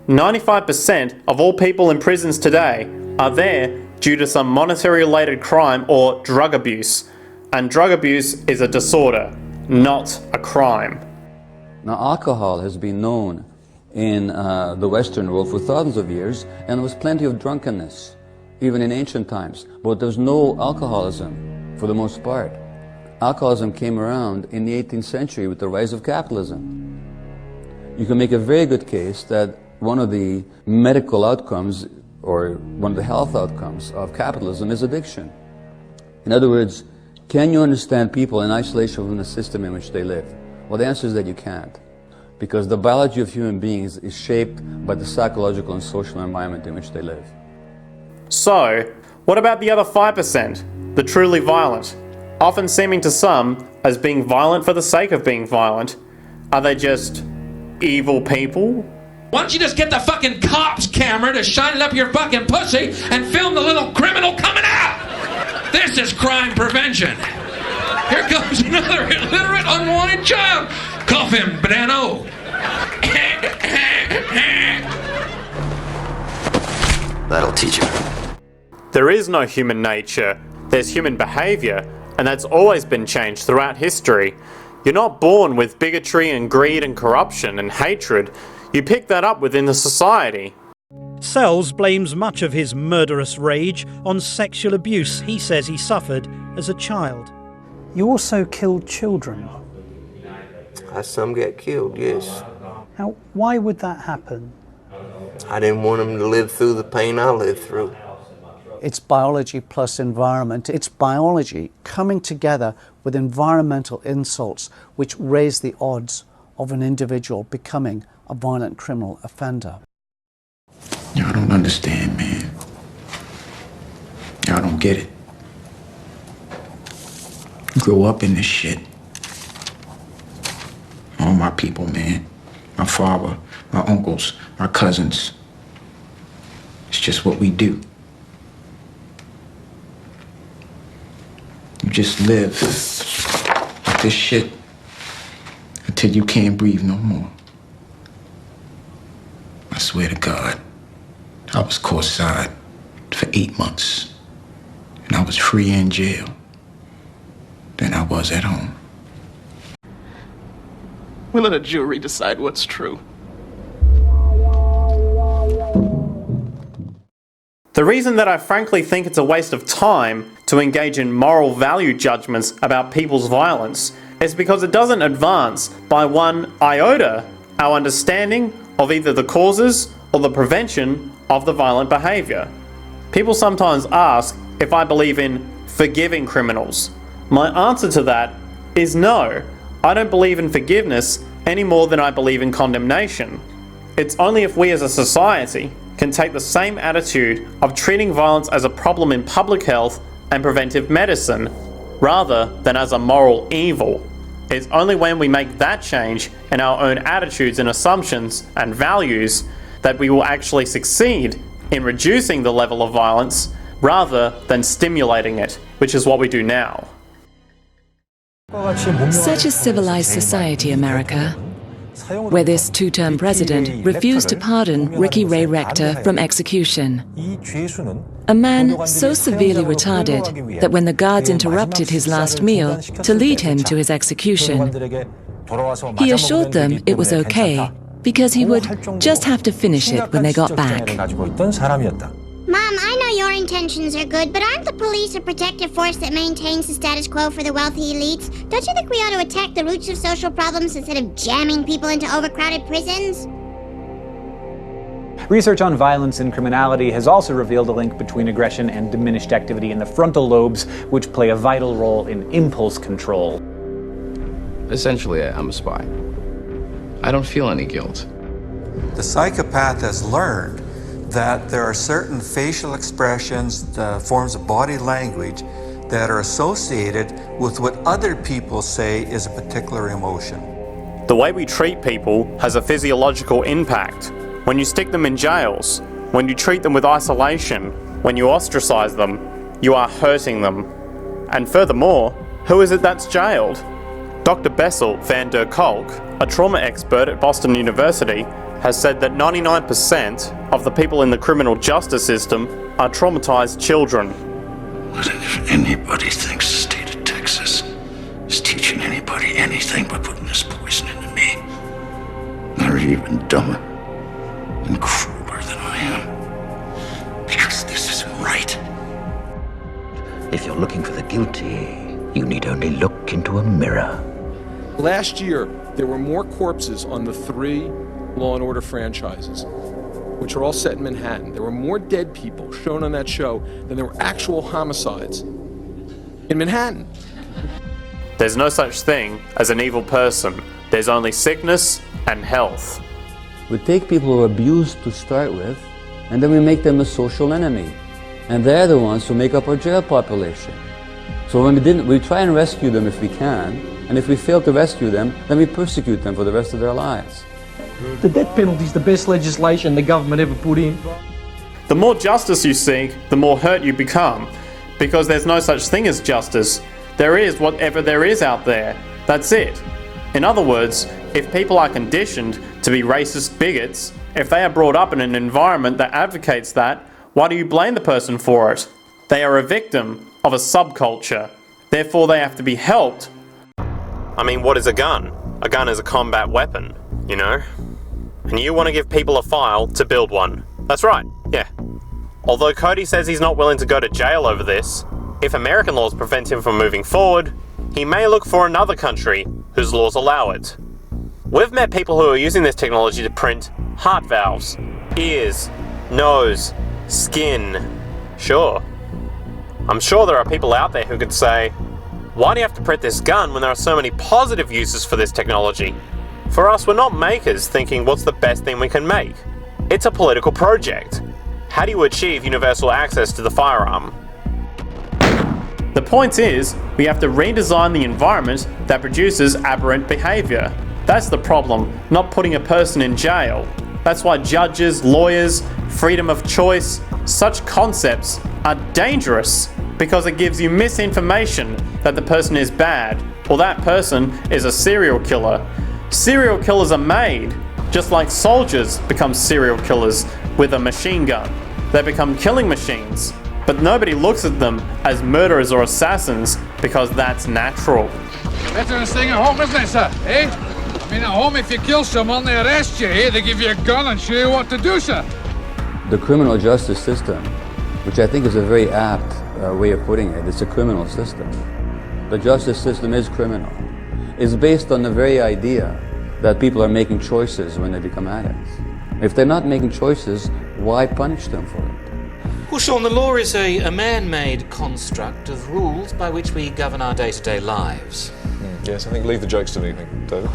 95% of all people in prisons today are there due to some monetary related crime or drug abuse. And drug abuse is a disorder, not a crime. Now, alcohol has been known in the Western world for thousands of years, and there was plenty of drunkenness, even in ancient times. But there's no alcoholism, for the most part. Alcoholism came around in the 18th century with the rise of capitalism. You can make a very good case that one of the medical outcomes, or one of the health outcomes of capitalism is addiction. In other words, can you understand people in isolation from the system in which they live? Well, the answer is that you can't, because the biology of human beings is shaped by the psychological and social environment in which they live. So, what about the other 5%, the truly violent? Often seeming to some as being violent for the sake of being violent. Are they just evil people? Why don't you just get the fucking cop's camera to shine it up your fucking pussy and film the little criminal coming out? This is crime prevention. Here comes another illiterate, unwanted child. Cuff him, Banano. That'll teach him. There is no human nature. There's human behaviour, and that's always been changed throughout history. You're not born with bigotry and greed and corruption and hatred. You pick that up within the society. Sells blames much of his murderous rage on sexual abuse he says he suffered as a child. You also killed children. Some get killed, yes. Now, why would that happen? I didn't want them to live through the pain I lived through. It's biology plus environment. It's biology coming together with environmental insults which raise the odds of an individual becoming a violent criminal offender. Y'all don't understand, man. Y'all don't get it. Grow up in this shit. All my people, man. My father, my uncles, my cousins. It's just what we do. You just live with this shit until you can't breathe no more. I swear to God, I was courtside for 8 months, and I was free in jail than I was at home. We let a jury decide what's true. The reason that I frankly think it's a waste of time to engage in moral value judgments about people's violence is because it doesn't advance by one iota our understanding of either the causes or the prevention of the violent behaviour. People sometimes ask if I believe in forgiving criminals. My answer to that is no. I don't believe in forgiveness any more than I believe in condemnation. It's only if we as a society can take the same attitude of treating violence as a problem in public health and preventive medicine, rather than as a moral evil. It's only when we make that change in our own attitudes and assumptions and values that we will actually succeed in reducing the level of violence rather than stimulating it, which is what we do now. Such a civilized society, America, where this two-term president refused to pardon Ricky Ray Rector from execution. A man so severely retarded that when the guards interrupted his last meal to lead him to his execution, he assured them it was okay because he would just have to finish it when they got back. Mom, I know your intentions are good, but aren't the police a protective force that maintains the status quo for the wealthy elites? Don't you think we ought to attack the roots of social problems instead of jamming people into overcrowded prisons? Research on violence and criminality has also revealed a link between aggression and diminished activity in the frontal lobes, which play a vital role in impulse control. Essentially, I'm a spy. I don't feel any guilt. The psychopath has learned that there are certain facial expressions, forms of body language that are associated with what other people say is a particular emotion. The way we treat people has a physiological impact. When you stick them in jails, when you treat them with isolation, When you ostracize them, you are hurting them. And furthermore, who is it that's jailed? Dr. Bessel van der Kolk, a trauma expert at Boston University, has said that 99% of the people in the criminal justice system are traumatized children. What if anybody thinks the state of Texas is teaching anybody anything but putting this poison into me? They're even dumber and crueler than I am. Because this isn't right. If you're looking for the guilty, you need only look into a mirror. Last year, there were more corpses on the 3 Law and Order franchises, which are all set in Manhattan. There were more dead people shown on that show than there were actual homicides in Manhattan. There's no such thing as an evil person. There's only sickness and health. We take people who are abused to start with, and then we make them a social enemy. And they're the ones who make up our jail population. So when we try and rescue them if we can, and if we fail to rescue them, then we persecute them for the rest of their lives. The death penalty is the best legislation the government ever put in. The more justice you seek, the more hurt you become. Because there's no such thing as justice. There is whatever there is out there. That's it. In other words, if people are conditioned to be racist bigots, if they are brought up in an environment that advocates that, why do you blame the person for it? They are a victim of a subculture. Therefore they have to be helped. I mean, what is a gun? A gun is a combat weapon, you know? And you want to give people a file to build one. That's right, yeah. Although Cody says he's not willing to go to jail over this, if American laws prevent him from moving forward, he may look for another country whose laws allow it. We've met people who are using this technology to print heart valves, ears, nose, skin. Sure. I'm sure there are people out there who could say, why do you have to print this gun when there are so many positive uses for this technology? For us, we're not makers thinking what's the best thing we can make. It's a political project. How do you achieve universal access to the firearm? The point is, we have to redesign the environment that produces aberrant behavior. That's the problem, not putting a person in jail. That's why judges, lawyers, freedom of choice, such concepts are dangerous because it gives you misinformation that the person is bad or that person is a serial killer. Serial killers are made, just like soldiers become serial killers with a machine gun. They become killing machines, but nobody looks at them as murderers or assassins because that's natural. Better than staying at home, isn't it, sir? Eh? I mean, at home, if you kill someone, they arrest you, eh? They give you a gun and show you what to do, sir. The criminal justice system, which I think is a very apt way of putting it, it's a criminal system. The justice system is criminal. It's based on the very idea that people are making choices when they become addicts. If they're not making choices, why punish them for it? Well, Sean, the law is a man-made construct of rules by which we govern our day-to-day lives. Yes, I think leave the jokes to the evening, David.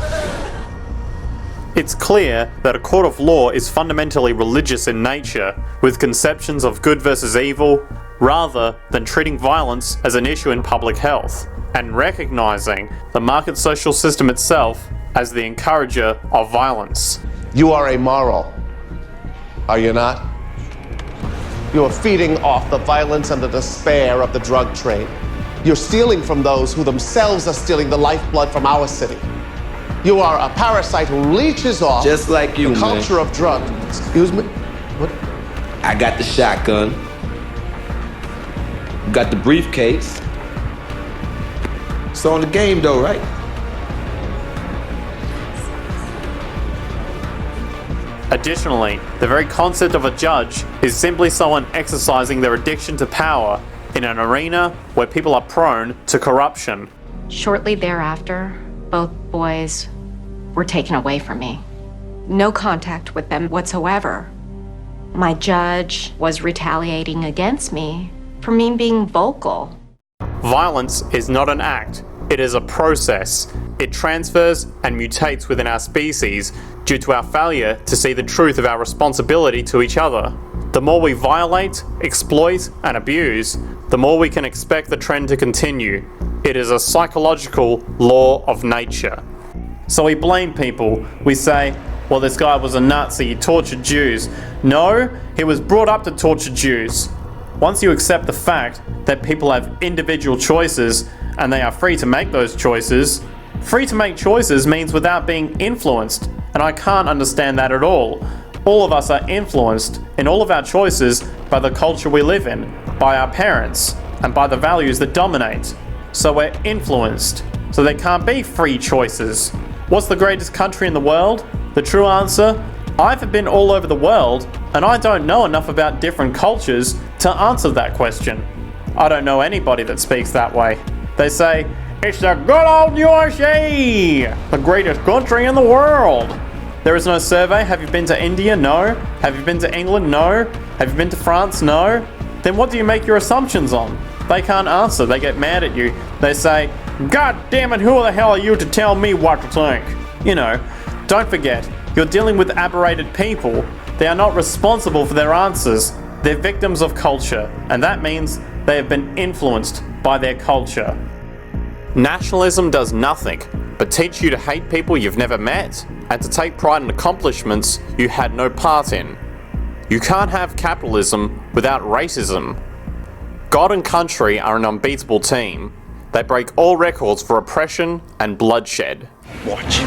It's clear that a court of law is fundamentally religious in nature, with conceptions of good versus evil, rather than treating violence as an issue in public health, and recognizing the market social system itself as the encourager of violence. You are amoral, are you not? You are feeding off the violence and the despair of the drug trade. You're stealing from those who themselves are stealing the lifeblood from our city. You are a parasite who leeches off just like you, the culture of drugs. Excuse me? What? I got the shotgun. Got the briefcase. It's on the game though, right? Additionally, the very concept of a judge is simply someone exercising their addiction to power in an arena where people are prone to corruption. Shortly thereafter, both boys were taken away from me. No contact with them whatsoever. My judge was retaliating against me for me being vocal. Violence is not an act, it is a process. It transfers and mutates within our species due to our failure to see the truth of our responsibility to each other. The more we violate, exploit, and abuse, the more we can expect the trend to continue. It is a psychological law of nature. So we blame people. We say, well, this guy was a Nazi, he tortured Jews. No, he was brought up to torture Jews. once you accept the fact that people have individual choices and they are free to make those choices, free to make choices means without being influenced, and I can't understand that at all. All of us are influenced in all of our choices by the culture we live in, by our parents, and by the values that dominate. So we're influenced. So there can't be free choices. What's the greatest country in the world? The true answer? I've been all over the world, and I don't know enough about different cultures to answer that question. I don't know anybody that speaks that way. They say, it's the good old USA, the greatest country in the world. There is no survey. Have you been to India? No. Have you been to England? No. Have you been to France? No. Then what do you make your assumptions on? They can't answer. They get mad at you. They say, God damn it, who the hell are you to tell me what to think? You know, don't forget, you're dealing with aberrated people. They are not responsible for their answers. They're victims of culture, and that means they have been influenced by their culture. Nationalism does nothing but teach you to hate people you've never met and to take pride in accomplishments you had no part in. You can't have capitalism without racism. God and country are an unbeatable team. They break all records for oppression and bloodshed. Watch.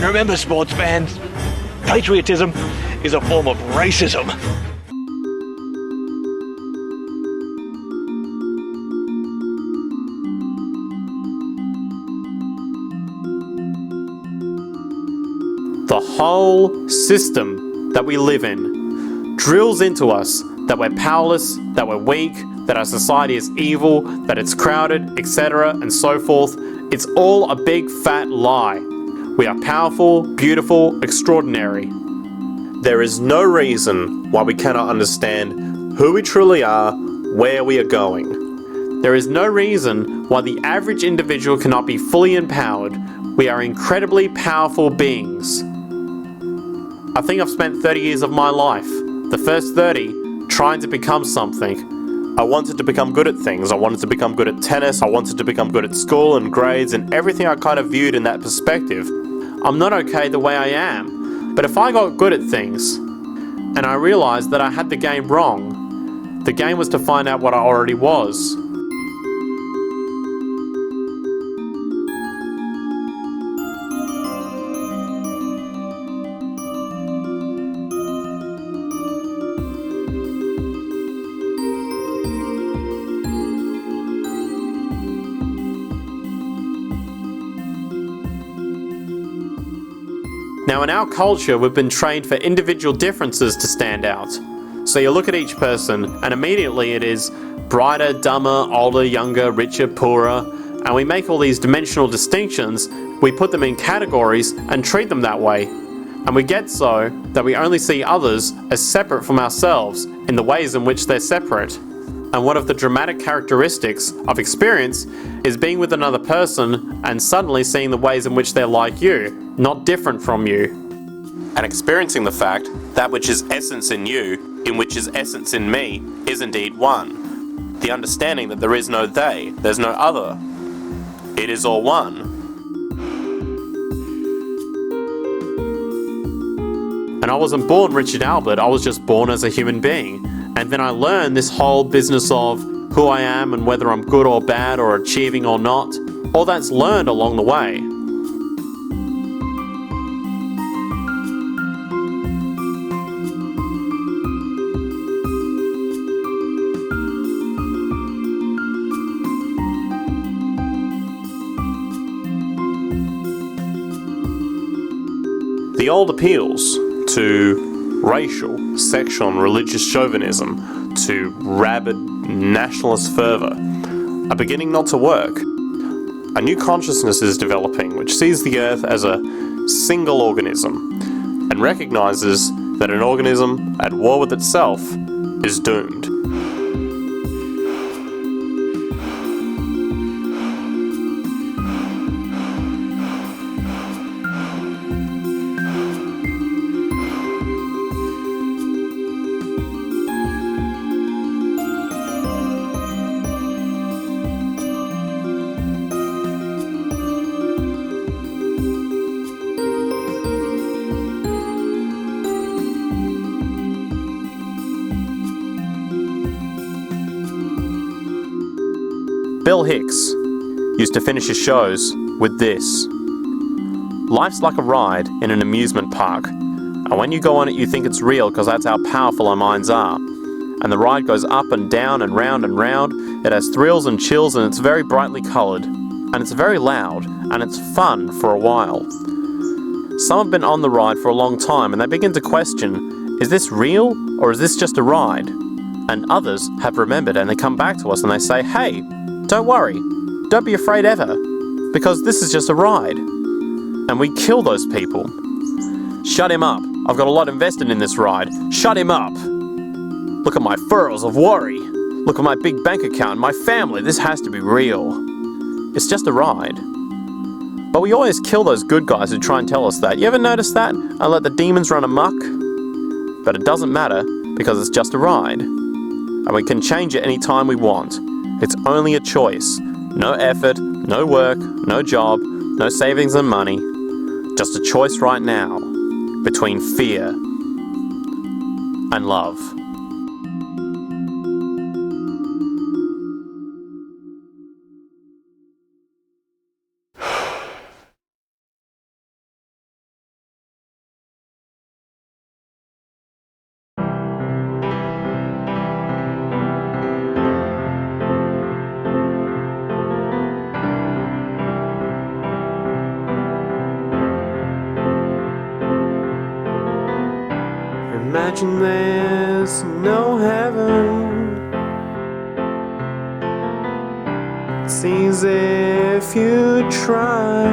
And remember, sports fans, patriotism is a form of racism. The whole system that we live in drills into us that we're powerless, that we're weak, that our society is evil, that it's crowded, etc. and so forth. It's all a big fat lie. We are powerful, beautiful, extraordinary. There is no reason why we cannot understand who we truly are, where we are going. There is no reason why the average individual cannot be fully empowered. We are incredibly powerful beings. I think I've spent 30 years of my life, the first 30, trying to become something. I wanted to become good at things. I wanted to become good at tennis. I wanted to become good at school and grades and everything I kind of viewed in that perspective. I'm not okay the way I am, but if I got good at things and I realized that I had the game wrong, the game was to find out what I already was. Now in our culture, we've been trained for individual differences to stand out. So you look at each person and immediately it is brighter, dumber, older, younger, richer, poorer, and we make all these dimensional distinctions, we put them in categories and treat them that way. And we get so that we only see others as separate from ourselves in the ways in which they're separate. And one of the dramatic characteristics of experience is being with another person and suddenly seeing the ways in which they're like you, not different from you. And experiencing the fact that which is essence in you, in which is essence in me, is indeed one. The understanding that there is no they, there's no other. It is all one. And I wasn't born Richard Albert, I was just born as a human being. And then I learned this whole business of who I am and whether I'm good or bad or achieving or not. All that's learned along the way. The old appeals to racial, sexual and religious chauvinism, to rabid nationalist fervour, are beginning not to work. A new consciousness is developing which sees the Earth as a single organism and recognises that an organism at war with itself is doomed. Bill Hicks used to finish his shows with this. Life's like a ride in an amusement park, and when you go on it you think it's real because that's how powerful our minds are. And the ride goes up and down and round and round. It has thrills and chills and it's very brightly coloured. And it's very loud and it's fun for a while. Some have been on the ride for a long time and they begin to question, is this real or is this just a ride? And others have remembered and they come back to us and they say, hey, don't worry, don't be afraid ever, because this is just a ride. And we kill those people. Shut him up. I've got a lot invested in this ride. Shut him up. Look at my furrows of worry. Look at my big bank account, my family. This has to be real. It's just a ride. But we always kill those good guys who try and tell us that. You ever notice that? And let the demons run amok? But it doesn't matter because it's just a ride. And we can change it any time we want. It's only a choice. No effort, no work, no job, no savings and money. Just a choice right now between fear and love. Imagine there's no heaven. It's easy if you try.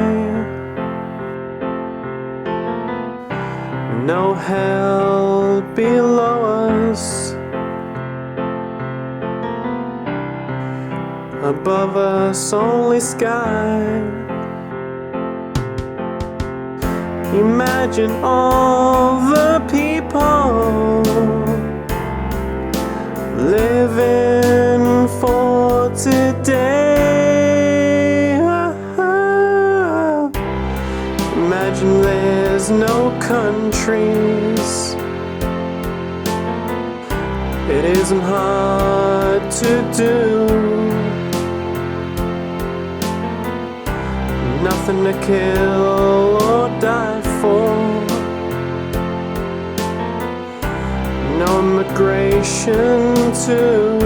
No hell below us. Above us only sky. Imagine all the people living for today. Imagine there's no countries. It isn't hard to do. Nothing to kill or die for. No immigration too.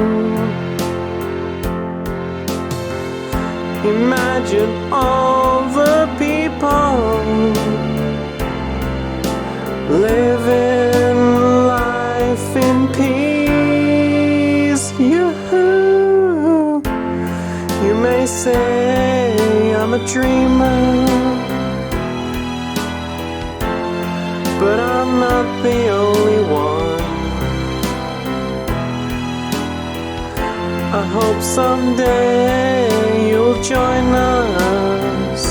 Imagine all the people living life in peace. You may say I'm a dreamer, but I'm not the only one. I hope someday you'll join us,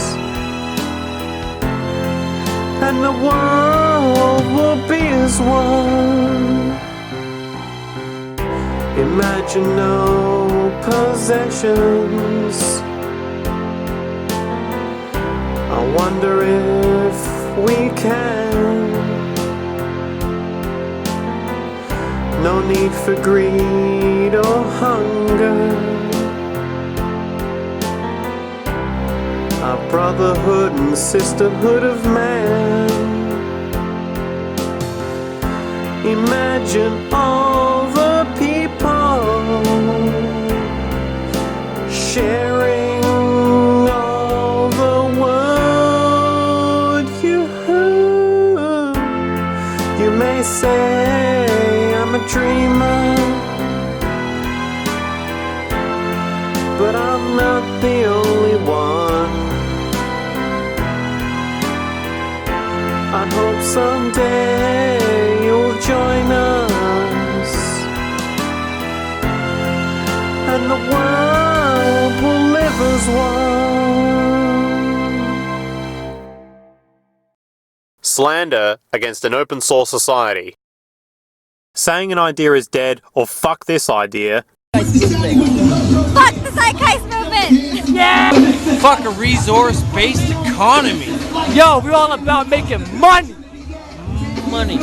and the world will be as one. Imagine no possessions. I wonder if we can. No need for greed or hunger. Our brotherhood and sisterhood of man. Imagine all the people sharing all the world. You may say I'm a dreamer, but I'm not the only one. I hope someday you'll join us, and the world will live as one. Slander against an open source society. Saying an idea is dead or fuck this idea. Fuck the Zeitgeist movement! Yeah! Fuck a resource-based economy. Yo, we're all about making money. money.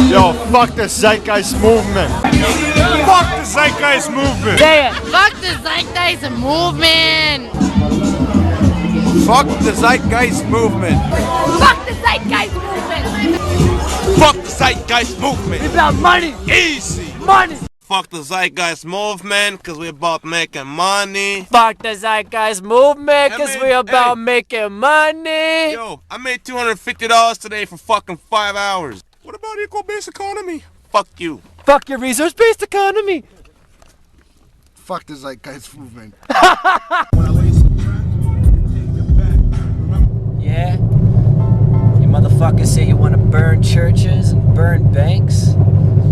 Yo, fuck the Zeitgeist movement. Fuck the Zeitgeist movement. Say it. Fuck the Zeitgeist movement. Fuck the Zeitgeist movement. Fuck the Zeitgeist movement. Fuck the Zeitgeist movement. It's about money. Easy. Money. Fuck the Zeitgeist movement, cause we're about making money. Fuck the Zeitgeist movement, cause we're about making money. Yo, I made $250 today for fucking 5 hours. What about equal base economy? Fuck you. Fuck your resource-based economy. Fuck the Zeitgeist movement. Yeah? You motherfuckers say you want to burn churches and burn banks?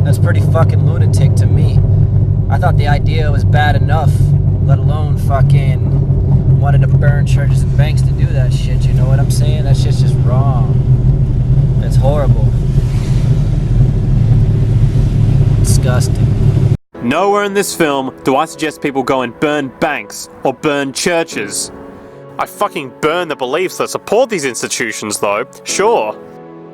That's pretty fucking lunatic to me. I thought the idea was bad enough, let alone fucking wanted to burn churches and banks to do that shit, you know what I'm saying? That shit's just wrong. That's horrible. Disgusting. Nowhere in this film do I suggest people go and burn banks or burn churches. I fucking burn the beliefs that support these institutions though, sure.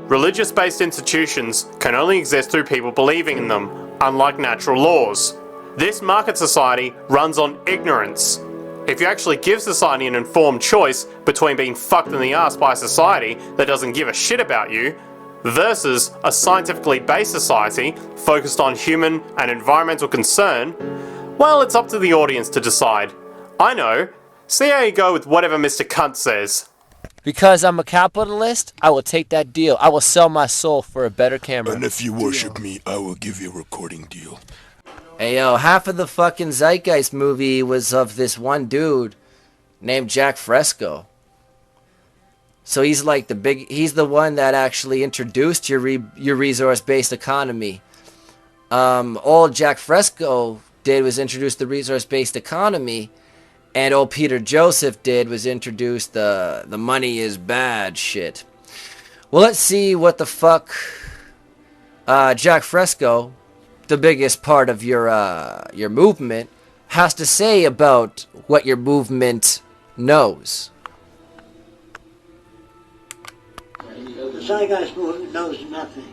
Religious-based institutions can only exist through people believing in them, unlike natural laws. This market society runs on ignorance. If you actually give society an informed choice between being fucked in the ass by a society that doesn't give a shit about you, versus a scientifically based society focused on human and environmental concern, well, it's up to the audience to decide. I know. See how you go with whatever Mr. Cunt says. Because I'm a capitalist, I will take that deal. I will sell my soul for a better camera. And if you worship me, I will give you a recording deal. Hey yo, half of the fucking Zeitgeist movie was of this one dude named Jack Fresco. So he's like he's the one that actually introduced your resource-based economy. All Jack Fresco did was introduce the resource-based economy, and old Peter Joseph did was introduce the money is bad shit. Well, let's see what the fuck Jack Fresco, the biggest part of your movement, has to say about what your movement knows. The Zeitgeist movement knows nothing.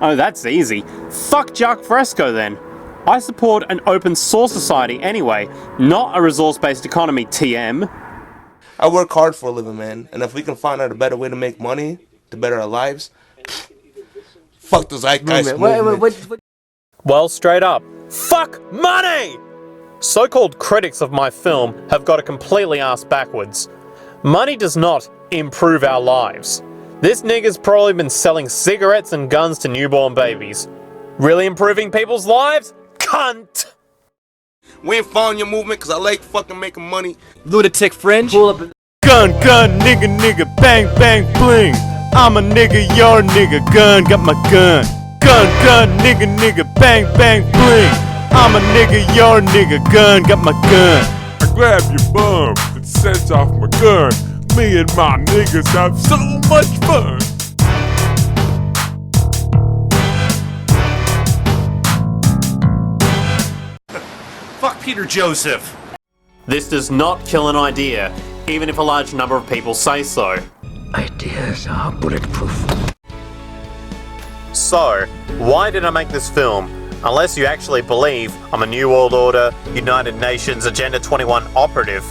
Oh, that's easy. Fuck Jack Fresco then. I support an open source society anyway, not a resource-based economy, TM. I work hard for a living, man, and if we can find out a better way to make money, to better our lives, fuck the Zeitgeist movement. Wait. Well, straight up, fuck money! So-called critics of my film have got it completely ass backwards. Money does not improve our lives. This nigga's probably been selling cigarettes and guns to newborn babies. Really improving people's lives? Cunt! We ain't following your movement because I like fucking making money. Lunatic fringe. Pull up. Gun, nigga, bang, bang, bling. I'm a nigga, you're a nigga, gun, got my gun. Gun, nigga, bang, bang, bling. I'm a nigga, you're a nigga, gun, got my gun. I grab your bum and set off my gun. Me and my niggas have so much fun. Fuck Peter Joseph. This does not kill an idea, even if a large number of people say so. Ideas are bulletproof. So, why did I make this film? Unless you actually believe I'm a New World Order, United Nations, Agenda 21 operative.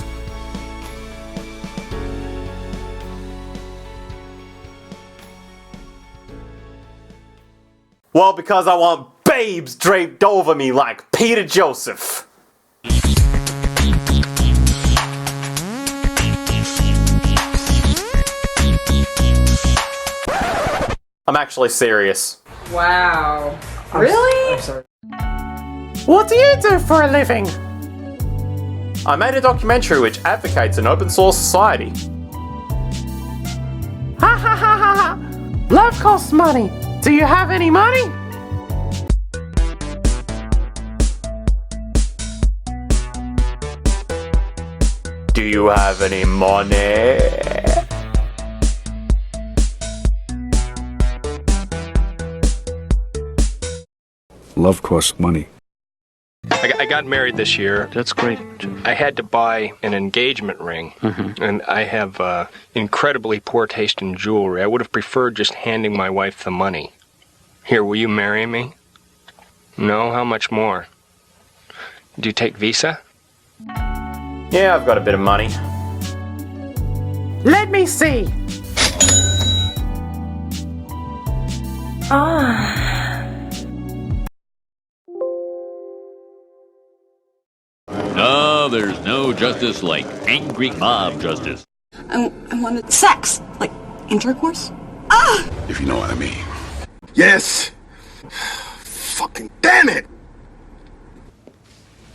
Well, because I want babes draped over me like Peter Joseph. I'm actually serious. Wow. Really? I'm sorry. What do you do for a living? I made a documentary which advocates an open source society. Ha ha ha ha ha! Love costs money. Do you have any money? Do you have any money? Love costs money. I got married this year. That's great. I had to buy an engagement ring, and I have incredibly poor taste in jewelry. I would have preferred just handing my wife the money. Here, will you marry me? No? How much more? Do you take Visa? Yeah, I've got a bit of money. Let me see. No, there's no justice like angry mob justice. I wanted sex, like intercourse. If you know what I mean. Yes! Fucking damn it!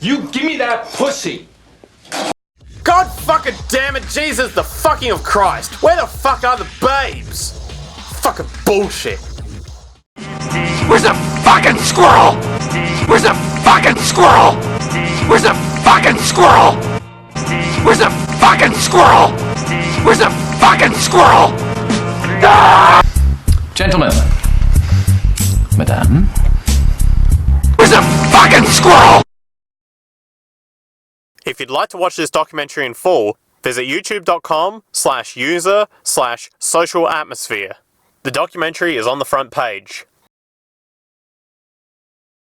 You give me that pussy! God fucking damn it, Jesus the fucking of Christ! Where the fuck are the babes? Fucking bullshit. Where's the fucking squirrel? Where's the fucking squirrel? Where's the fucking squirrel? Where's the fucking squirrel? Where's the fucking squirrel? Ah! Gentlemen. Madame. Where's the fucking squirrel? If you'd like to watch this documentary in full, visit youtube.com/user/social atmosphere. The documentary is on the front page.